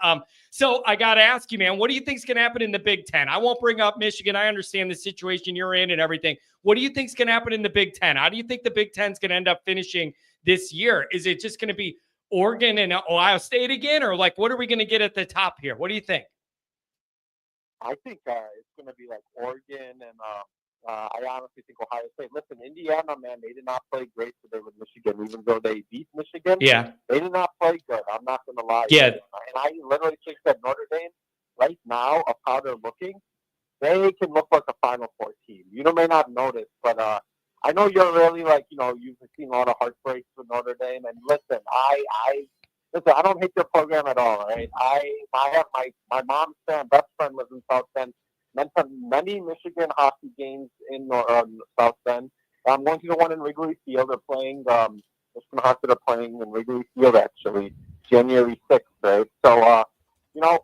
So I got to ask you, man, what do you think is going to happen in the Big Ten? I won't bring up Michigan. I understand the situation you're in and everything. What do you think is going to happen in the Big Ten? How do you think the Big Ten is going to end up finishing this year? Is it just going to be Oregon and Ohio State again, or like what are we going to get at the top here? What do you think? I think it's going to be like Oregon and I honestly think Ohio State. Listen, Indiana, man, they did not play great today with Michigan, even though they beat Michigan. Yeah. They did not play good. I'm not going to lie. Yeah. And I literally think that Notre Dame, right now, of how they're looking, they can look like a Final Four team. You may not notice, but I know you're really you've seen a lot of heartbreaks with Notre Dame. And listen, I don't hate their program at all, right? I have my mom's best friend lives in South Bend. Many Michigan hockey games in South Bend. I'm going to the one in Wrigley Field. They're playing Michigan hockey. They're playing in Wrigley Field actually, January 6th, right? So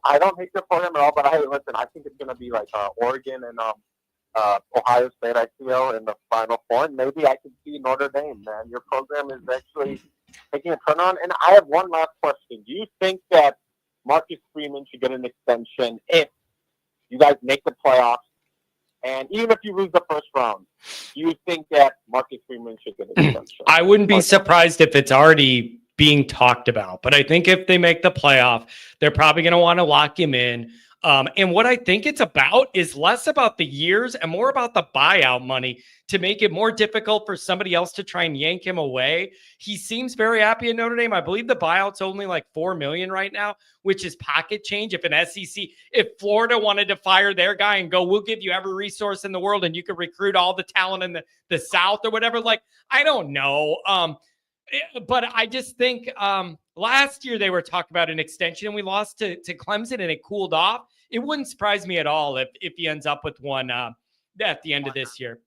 I don't hate their program at all. But I think it's going to be like Oregon and Ohio State. I feel in the Final Four, and maybe I can see Notre Dame. Man, your program is actually taking a turn on. And I have one last question. Do you think that Marcus Freeman should get an extension if you guys make the playoffs? And even if you lose the first round, do you think that Marcus Freeman should get an extension? I wouldn't be surprised if it's already being talked about. But I think if they make the playoff, they're probably going to want to lock him in. And what I think it's about is less about the years and more about the buyout money to make it more difficult for somebody else to try and yank him away. He seems very happy at Notre Dame. I believe the buyout's only like $4 million right now, which is pocket change. If Florida wanted to fire their guy and go, we'll give you every resource in the world and you can recruit all the talent in the South or whatever. Like, I don't know. But I just think last year they were talking about an extension and we lost to Clemson and it cooled off. It wouldn't surprise me at all if he ends up with one at the end of this year.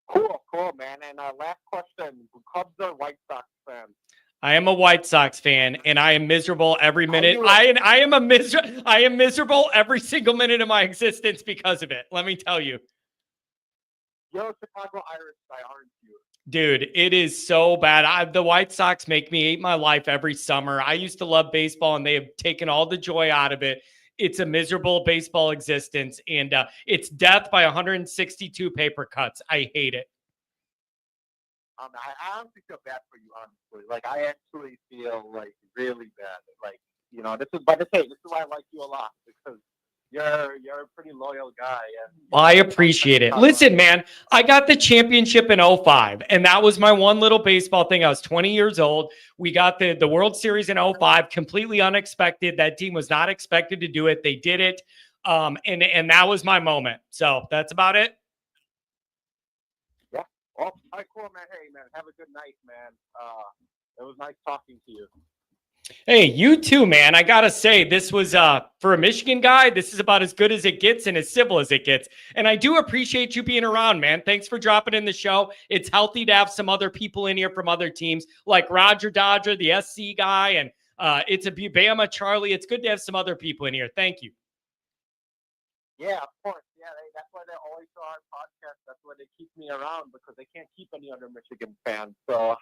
Cool, man. And last question, Cubs or White Sox fan? I am a White Sox fan, and I am miserable every minute. I am miserable every single minute of my existence because of it. Let me tell you. You're a Chicago Irish guy, aren't you? Dude, it is so bad. The White Sox make me hate my life every summer. I used to love baseball, and they have taken all the joy out of it. It's a miserable baseball existence, and it's death by 162 paper cuts. I hate it. I honestly feel bad for you, honestly. Like, I actually feel, like, really bad. Like, this is why I like you a lot, because you're a pretty loyal guy. Well, I appreciate it. Listen, man, I got the championship in 2005, and that was my one little baseball thing. I was 20 years old. We got the World Series in 2005, completely unexpected. That team was not expected to do it. They did it, and that was my moment. So that's about it. Yeah. Well, all right, cool, man. Hey, man, have a good night, man. It was nice talking to you. Hey, you too, man. I got to say, this was, for a Michigan guy, this is about as good as it gets and as civil as it gets. And I do appreciate you being around, man. Thanks for dropping in the show. It's healthy to have some other people in here from other teams, like Roger Dodger, the SC guy, and it's a Bama Charlie. It's good to have some other people in here. Thank you. Yeah, of course. Yeah, that's why they always do our podcast. That's why they keep me around, because they can't keep any other Michigan fans. So,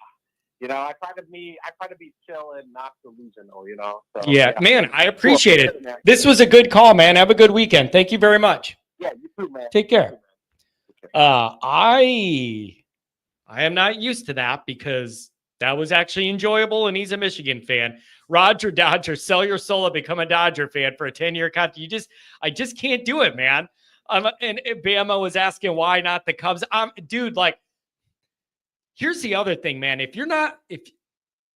I try to be chill and not delusional, So, yeah, man, I appreciate it. This was a good call, man. Have a good weekend. Thank you very much. Yeah, you too, man. Take care. I am not used to that because that was actually enjoyable, and he's a Michigan fan. Roger Dodger, sell your soul and become a Dodger fan for a 10-year contract. I just can't do it, man. And Bama was asking why not the Cubs. Dude, like, here's the other thing, man. If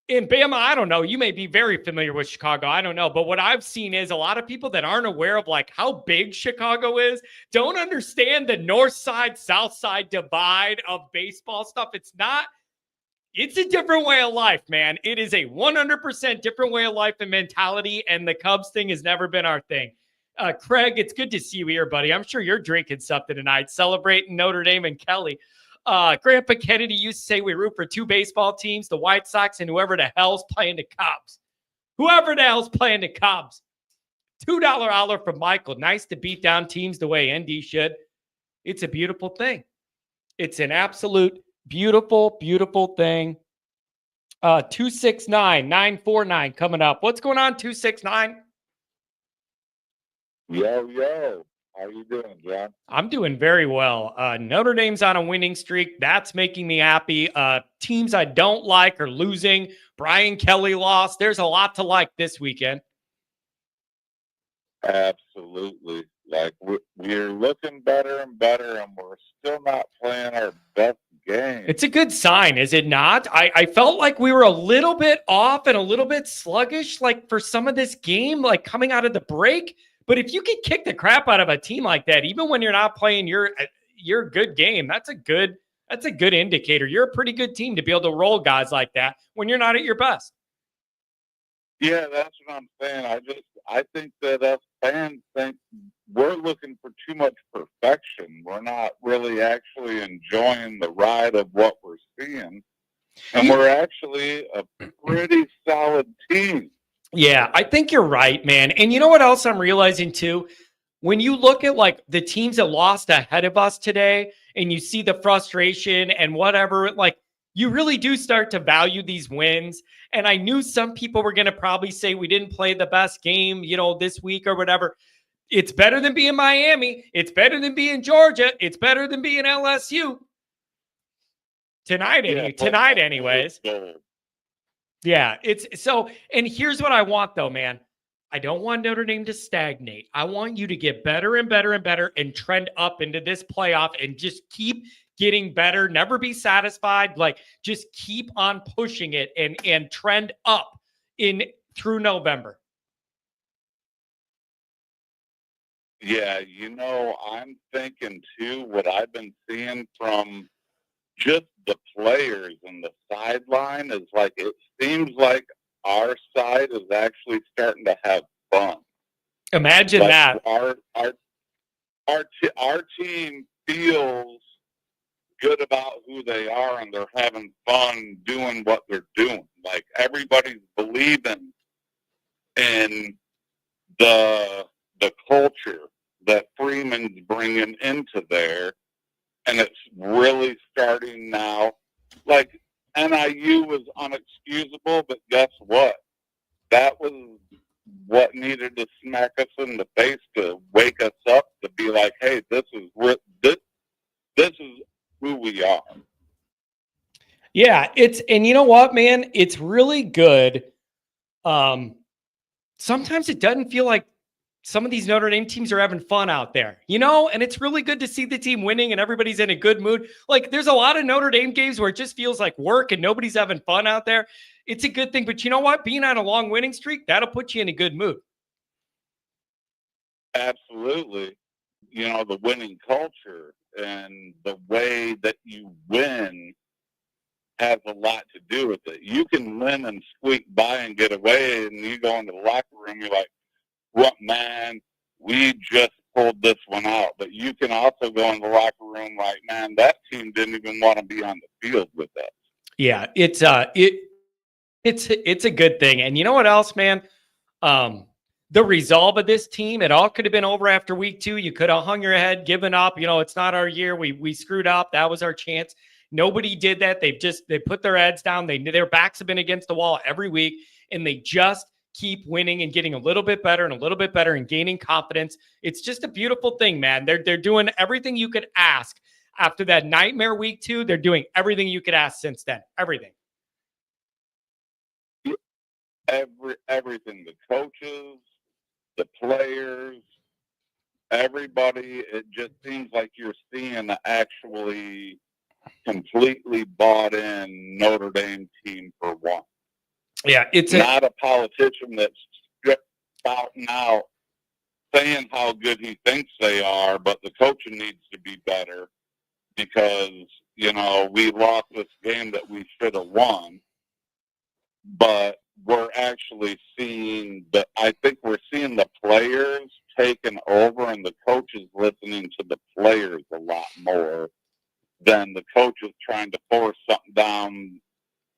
in Bama, I don't know, you may be very familiar with Chicago. I don't know. But what I've seen is a lot of people that aren't aware of like how big Chicago is, don't understand the north side, south side divide of baseball stuff. It's a different way of life, man. It is a 100% different way of life and mentality. And the Cubs thing has never been our thing. Craig, it's good to see you here, buddy. I'm sure you're drinking something tonight, celebrating Notre Dame and Kelly. Grandpa Kennedy used to say we root for two baseball teams, the White Sox and whoever the hell's playing the Cubs. Whoever the hell's playing the Cubs. $2 holler from Michael. Nice to beat down teams the way ND should. It's a beautiful thing. It's an absolute beautiful, beautiful thing. 269-949 coming up. What's going on, 269? Yo. How you doing, John? I'm doing very well. Notre Dame's on a winning streak. That's making me happy. Teams I don't like are losing. Brian Kelly lost. There's a lot to like this weekend. Absolutely. Like, we're looking better and better, and we're still not playing our best game. It's a good sign, is it not? I felt like we were a little bit off and a little bit sluggish, like for some of this game, like coming out of the break. But if you can kick the crap out of a team like that, even when you're not playing your good game, that's a good indicator. You're a pretty good team to be able to roll guys like that when you're not at your best. Yeah, that's what I'm saying. I think that us fans think we're looking for too much perfection. We're not really actually enjoying the ride of what we're seeing. And we're actually a pretty solid team. Yeah, I think you're right, man. And you know what else I'm realizing too? When you look at like the teams that lost ahead of us today and you see the frustration and whatever, like you really do start to value these wins. And I knew some people were going to probably say we didn't play the best game, this week or whatever. It's better than being Miami. It's better than being Georgia. It's better than being LSU. Tonight anyways. Yeah, it's so, and here's what I want though, man. I don't want Notre Dame to stagnate. I want you to get better and better and better and trend up into this playoff and just keep getting better. Never be satisfied. Like just keep on pushing it and trend up through November. Yeah, I'm thinking too, what I've been seeing from just the players and the sideline is like, it seems like our side is actually starting to have fun. Imagine that. Our team feels good about who they are, and they're having fun doing what they're doing. Like everybody's believing in the culture that Freeman's bringing into there. And it's really starting now. Like, NIU was unexcusable, but guess what? That was what needed to smack us in the face to wake us up to be like, hey, this is who we are. Yeah, and you know what, man? It's really good. Sometimes it doesn't feel like some of these Notre Dame teams are having fun out there, and it's really good to see the team winning and everybody's in a good mood. Like there's a lot of Notre Dame games where it just feels like work and nobody's having fun out there. It's a good thing, but you know what? Being on a long winning streak, that'll put you in a good mood. Absolutely. The winning culture and the way that you win has a lot to do with it. You can win and squeak by and get away, and you go into the locker room, you're like, what, man, we just pulled this one out. But you can also go in the locker room like, man, that team didn't even want to be on the field with us. Yeah, it's a good thing. And you know what else, man? The resolve of this team, it all could have been over after week 2. You could have hung your head, given up. It's not our year. We screwed up. That was our chance. Nobody did that. They put their heads down. Their backs have been against the wall every week, and they just keep winning and getting a little bit better and gaining confidence. It's just a beautiful thing, man. They're doing everything you could ask after that nightmare week 2. They're doing everything you could ask since then. Everything. Everything. The coaches, the players, everybody. It just seems like you're seeing actually completely bought in Notre Dame team for one. Yeah, it's not a politician that's spouting out saying how good he thinks they are, but the coaching needs to be better because, we lost this game that we should have won. But we're actually seeing I think we're seeing the players taken over, and the coach is listening to the players a lot more than the coach is trying to force something down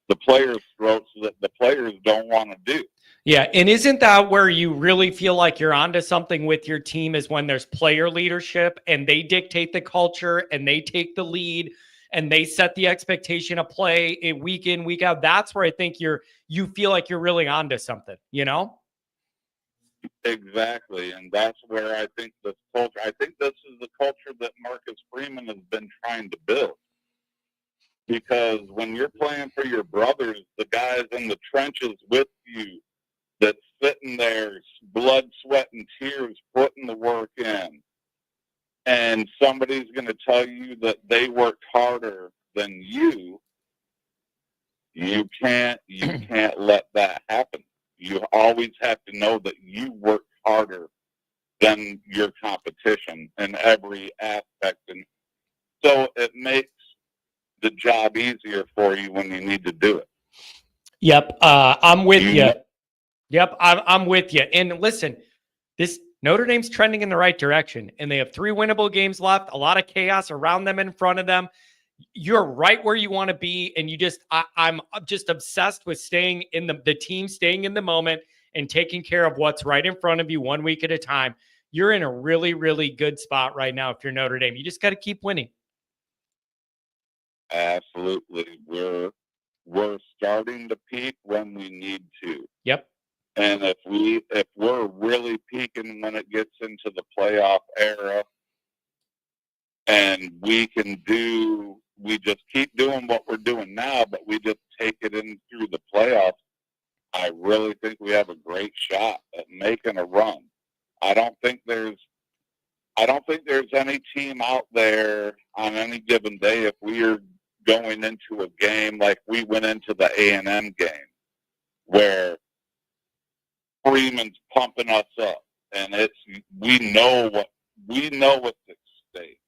the players' throats that the players don't want to do. Yeah, and isn't that where you really feel like you're onto something with your team, is when there's player leadership and they dictate the culture and they take the lead and they set the expectation of play week in, week out. That's where I think you feel like you're really onto something, you know? Exactly, and that's where I think this culture. I think this is the culture that Marcus Freeman has been trying to build. Because when you're playing for your brothers, the guys in the trenches with you, that's sitting there, blood, sweat, and tears, putting the work in, and somebody's going to tell you that they worked harder than you, you can't let that happen. You always have to know that you worked harder than your competition in every aspect. And so it makes the job easier for you when you need to do it. Yep. I'm with you. Yep. I'm with you. And listen, this Notre Dame's trending in the right direction, and they have 3 winnable games left, a lot of chaos around them, in front of them. You're right where you want to be. And I'm just obsessed with staying in the team, staying in the moment and taking care of what's right in front of you 1 week at a time. You're in a really, really good spot right now. If you're Notre Dame, you just got to keep winning. Absolutely. We're starting to peak when we need to. Yep. And if we're really peaking when it gets into the playoff era, and we just keep doing what we're doing now, but we just take it in through the playoffs, I really think we have a great shot at making a run. I don't think there's any team out there on any given day, if we are going into a game like we went into the A&M game, where Freeman's pumping us up, and we know what's at stake.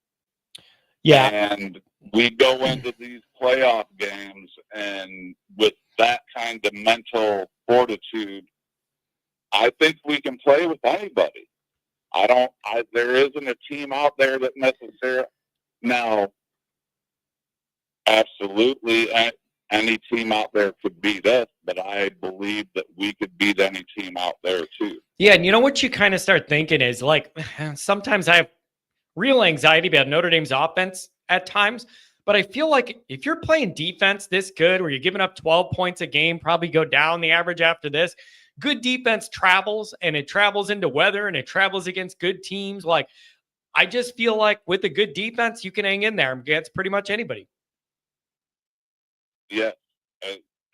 Yeah. And we go into these playoff games, and with that kind of mental fortitude, I think we can play with anybody. There isn't a team out there that necessarily, now, absolutely, any team out there could beat us, but I believe that we could beat any team out there too. Yeah, and you know what you kind of start thinking is, like, sometimes I have real anxiety about Notre Dame's offense at times, but I feel like if you're playing defense this good, where you're giving up 12 points a game, probably go down the average after this, good defense travels, and it travels into weather, and it travels against good teams. Like, I just feel like with a good defense, you can hang in there against pretty much anybody. Yeah,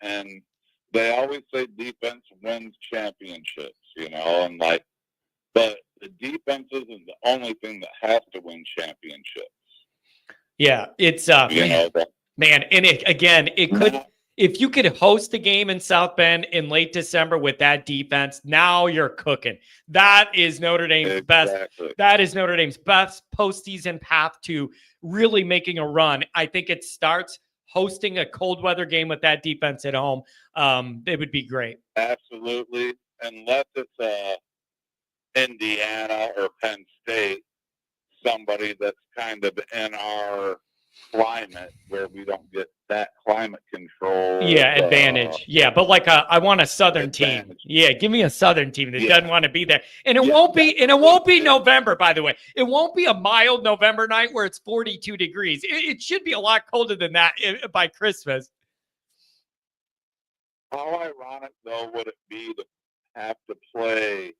and they always say defense wins championships, and but the defense isn't the only thing that has to win championships. Yeah, it's man, and it could, if you could host a game in South Bend in late December with that defense, now you're cooking. That is Notre Dame's best. That is Notre Dame's best postseason path to really making a run. I think it starts hosting a cold weather game with that defense at home. It would be great. Absolutely, unless it's Indiana or Penn State, somebody that's kind of in our climate where we don't get that climate control. Yeah, advantage. Yeah, but like I want a Southern team. Yeah, give me a Southern team that doesn't want to be there. And it won't be November, by the way. It won't be a mild November night where it's 42 degrees. It should be a lot colder than that by Christmas. How ironic, though, would it be to have to play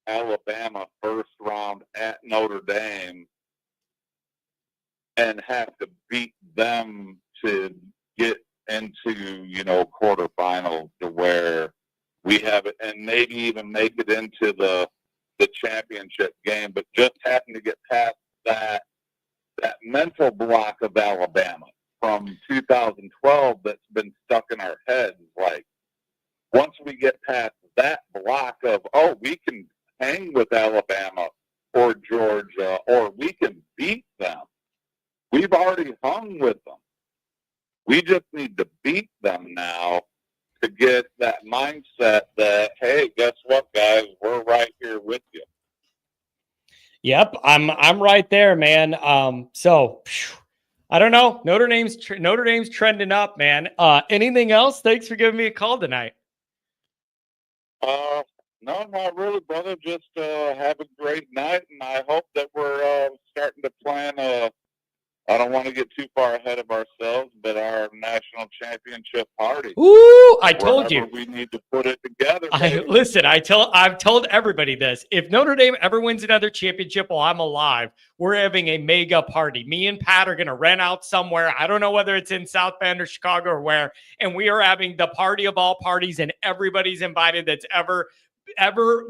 Alabama first round at Notre Dame and have to beat them to get into, quarterfinals, to where we have it, and maybe even make it into the championship game, but just having to get past that mental block of Alabama from 2012 that's been stuck in our heads. Like, once we get past that block of, we can hang with Alabama or Georgia, or we can beat them. We've already hung with them. We just need to beat them now to get that mindset that, hey, guess what, guys? We're right here with you. Yep, I'm right there, man. So I don't know. Notre Dame's trending up, man. Anything else? Thanks for giving me a call tonight. No, not really, brother. Just have a great night, and I hope that we're starting to plan I don't want to get too far ahead of ourselves, but our national championship party. Ooh, I told you. We need to put it together. Listen, I've told everybody this. If Notre Dame ever wins another championship while I'm alive, we're having a mega party. Me and Pat are going to rent out somewhere. I don't know whether it's in South Bend or Chicago or where. And we are having the party of all parties, and everybody's invited that's ever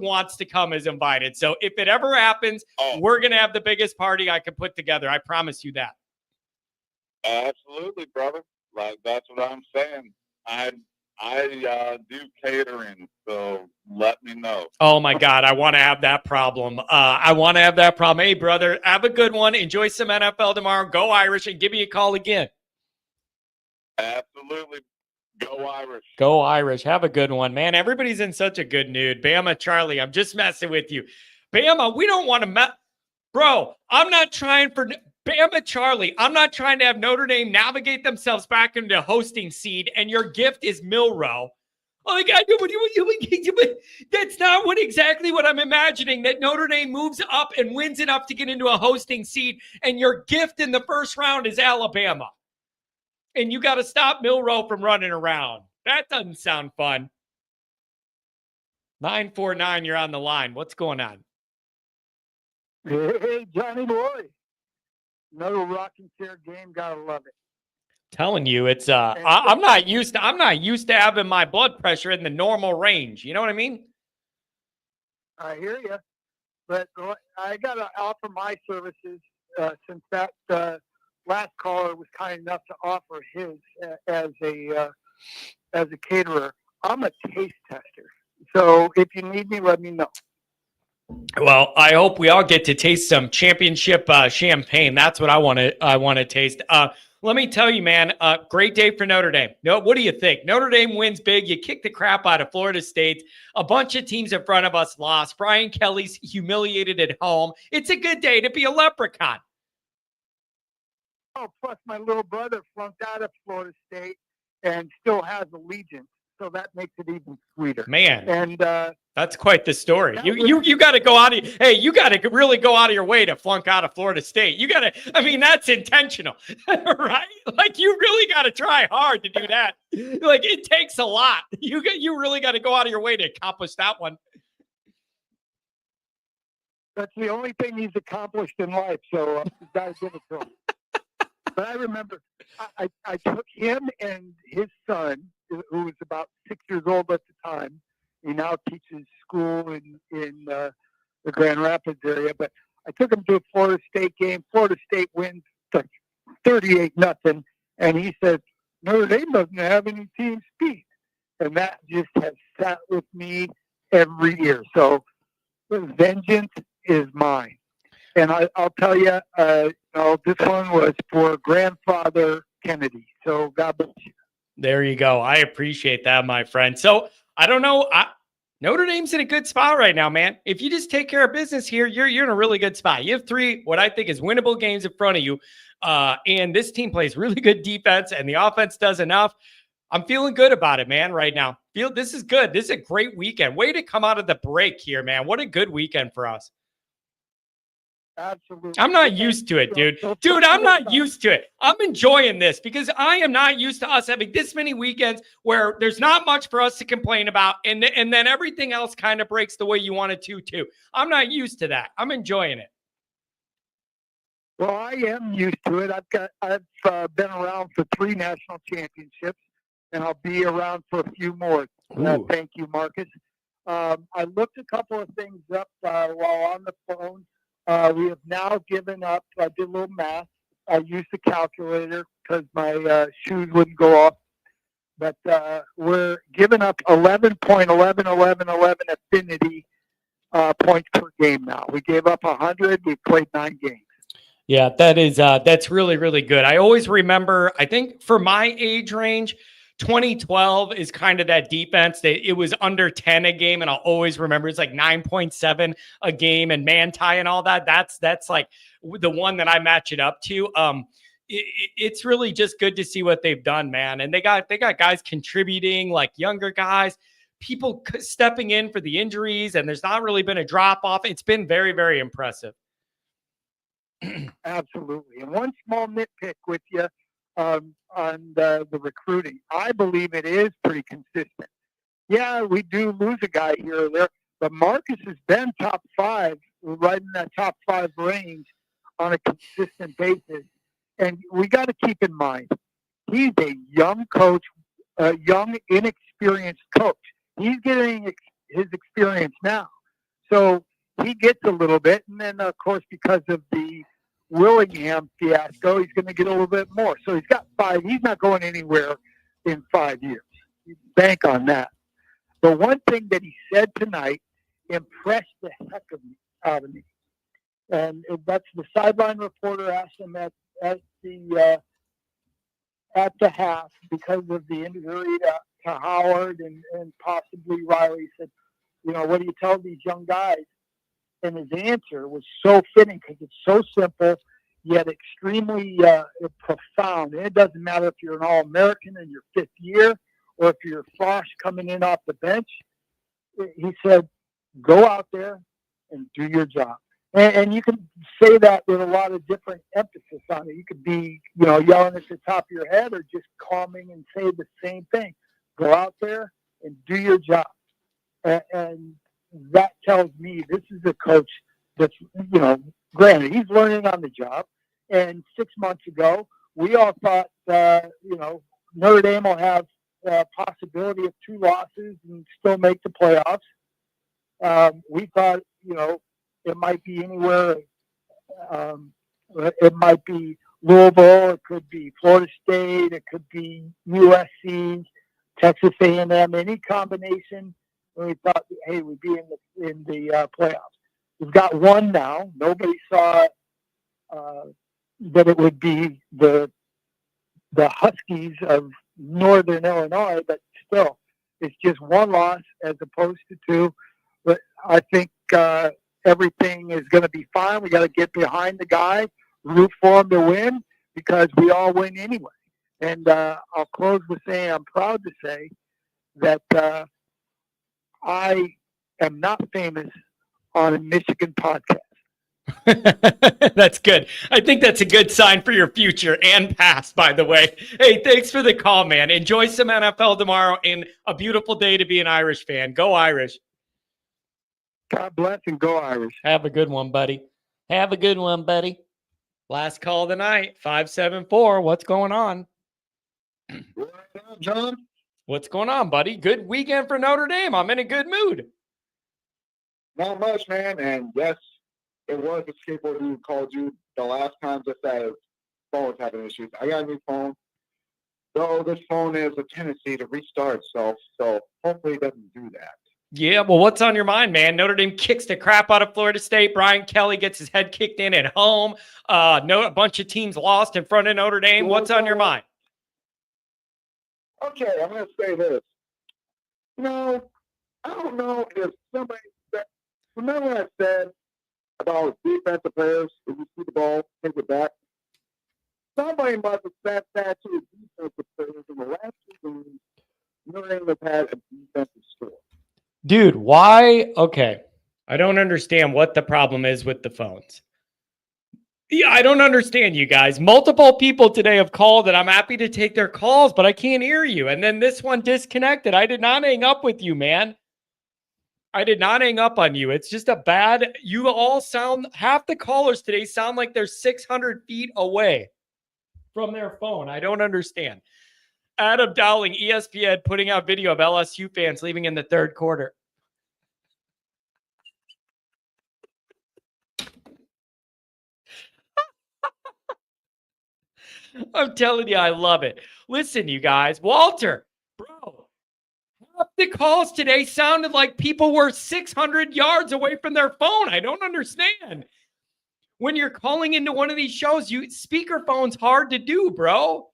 wants to come is invited. So if it ever happens, we're going to have the biggest party I could put together. I promise you that. Absolutely, brother. Like, that's what I'm saying. I do catering, so let me know. Oh my God, I want to have that problem. Hey, brother, have a good one. Enjoy some NFL tomorrow. Go Irish, and give me a call again. Absolutely. Go Irish. Go Irish. Have a good one, man. Everybody's in such a good mood. Bama Charlie, I'm just messing with you. Bama, we don't want to Bro, I'm not trying for Bama Charlie. I'm not trying to have Notre Dame navigate themselves back into hosting seed, and your gift is Milrow. Like, that's not exactly what I'm imagining, that Notre Dame moves up and wins enough to get into a hosting seed, and your gift in the first round is Alabama. And you got to stop Milrow from running around. That doesn't sound fun. 949, you're on the line. What's going on? Hey, Johnny boy. Another rocking chair game. Gotta love it. Telling you, it's I'm not used to having my blood pressure in the normal range. You know what I mean? I hear you, but I gotta offer my services since that last caller was kind enough to offer his as a caterer. I'm a taste tester, so if you need me, let me know. Well, I hope we all get to taste some championship champagne. That's what I want to taste. Let me tell you, man, great day for Notre Dame. No, what do you think? Notre Dame wins big. You kick the crap out of Florida State. A bunch of teams in front of us lost. Brian Kelly's humiliated at home. It's a good day to be a leprechaun. Oh, plus my little brother flunked out of Florida State and still has allegiance, so that makes it even sweeter. Man, and that's quite the story. You got to go out of you got to really go out of your way to flunk out of Florida State. You got to. I mean, that's intentional, right? Like, you really got to try hard to do that. Like, it takes a lot. You really got to go out of your way to accomplish that one. That's the only thing he's accomplished in life, so you got to give it to him. But I remember I took him and his son, who was about 6 years old at the time. He now teaches school in the Grand Rapids area. But I took him to a Florida State game. Florida State wins 38-0, and he said, Notre Dame doesn't have any team speed. And that just has sat with me every year. So vengeance is mine. And I'll tell you, this one was for Grandfather Kennedy. So God bless you. There you go. I appreciate that, my friend. So I don't know. Notre Dame's in a good spot right now, man. If you just take care of business here, you're in a really good spot. You have 3, what I think is winnable games in front of you. And this team plays really good defense, and the offense does enough. I'm feeling good about it, man, right now. This is good. This is a great weekend. Way to come out of the break here, man. What a good weekend for us. Absolutely. I'm not used to it, dude. Dude, I'm not used to it. I'm enjoying this because I am not used to us having this many weekends where there's not much for us to complain about, and then everything else kind of breaks the way you want it to, too. I'm not used to that. I'm enjoying it. Well, I am used to it. I've been around for 3 national championships, and I'll be around for a few more. Thank you, Marcus. I looked a couple of things up while on the phone. We have now given up. I did a little math. I used the calculator because my shoes wouldn't go off. But we're giving up 11.1111 affinity points per game now. We gave up 100. We played 9 games. Yeah, that's really, really good. I always remember, I think for my age range, 2012 is kind of that defense. It was under 10 a game, and I'll always remember it's like 9.7 a game and man tie and all that. That's like the one that I match it up to. It's really just good to see what they've done, man. And they got guys contributing, like younger guys, people stepping in for the injuries, and there's not really been a drop off. It's been very, very impressive. Absolutely. And one small nitpick with you on the recruiting. I believe it is pretty consistent. Yeah, we do lose a guy here or there, but Marcus has been top 5, right in that top 5 range on a consistent basis. And we got to keep in mind, he's a young coach, a young, inexperienced coach. He's getting his experience now. So he gets a little bit. And then, of course, because of the Willingham fiasco, he's going to get a little bit more. So he's got 5. He's not going anywhere in 5 years. You bank on that. But one thing that he said tonight impressed the heck out of me. And that's the sideline reporter asked him at the half because of the injury to Howard and possibly Riley. Said, what do you tell these young guys? And his answer was so fitting because it's so simple yet extremely profound. And it doesn't matter if you're an All-American in your 5th year or if you're Frosh coming in off the bench. He said, go out there and do your job. And you can say that with a lot of different emphasis on it. You could be, yelling at the top of your head or just calming and say the same thing. Go out there and do your job. And that tells me this is a coach that's, granted, he's learning on the job. And 6 months ago, we all thought, Notre Dame will have a possibility of 2 losses and still make the playoffs. We thought, it might be anywhere. It might be Louisville. It could be Florida State. It could be USC, Texas A&M. Any combination. And we thought, hey, we'd be in the playoffs. We've got 1 now. Nobody saw that it would be the Huskies of Northern Illinois, but still, it's just 1 loss as opposed to 2. But I think everything is going to be fine. We got to get behind the guy, root for him to win, because we all win anyway. And I'll close with saying I'm proud to say that I am not famous on a Michigan podcast. That's good. I think that's a good sign for your future and past, by the way. Hey, thanks for the call, man. Enjoy some NFL tomorrow and a beautiful day to be an Irish fan. Go Irish. God bless and go Irish. Have a good one, buddy. Have a good one, buddy. Last call of the night, 574. What's going on? What's up, John? What's going on, buddy? Good weekend for Notre Dame. I'm in a good mood. Not much, man. And yes, it was a skateboard who called you the last time, just that his phone was having issues. I got a new phone. Though this phone has a tendency to restart itself, so hopefully it doesn't do that. Yeah, well, what's on your mind, man? Notre Dame kicks the crap out of Florida State. Brian Kelly gets his head kicked in at home. A bunch of teams lost in front of Notre Dame. What's on your mind? Okay, I'm going to say this. I don't know if somebody said, remember what I said about defensive players, if you see the ball, take it back? Somebody must have said that to the defensive players in the last 2 games. Notre Dame has had a defensive score. Dude, why? Okay. I don't understand what the problem is with the phones. Yeah, I don't understand, you guys. Multiple people today have called, and I'm happy to take their calls, but I can't hear you. And then this one disconnected. I did not hang up with you, man. I did not hang up on you. It's just you all sound, half the callers today sound like they're 600 feet away from their phone. I don't understand. Adam Dowling, ESPN, putting out video of LSU fans leaving in the 3rd quarter. I'm telling you, I love it. Listen, you guys, Walter, bro, half the calls today sounded like people were 600 yards away from their phone. I don't understand. When you're calling into one of these shows, speakerphone's hard to do, bro.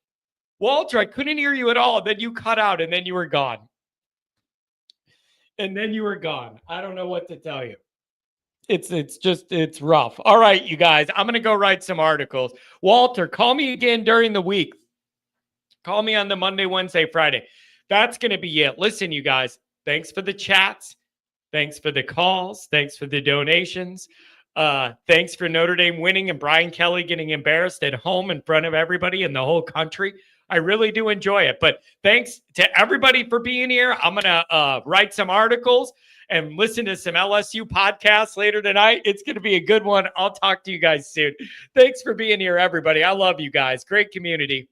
Walter, I couldn't hear you at all. Then you cut out and then you were gone. I don't know what to tell you. It's rough. All right, you guys, I'm going to go write some articles. Walter, call me again during the week. Call me on the Monday, Wednesday, Friday. That's going to be it. Listen, you guys, thanks for the chats. Thanks for the calls. Thanks for the donations. Thanks for Notre Dame winning and Brian Kelly getting embarrassed at home in front of everybody in the whole country. I really do enjoy it. But thanks to everybody for being here. I'm going to write some articles and listen to some LSU podcasts later tonight. It's going to be a good one. I'll talk to you guys soon. Thanks for being here, everybody. I love you guys. Great community.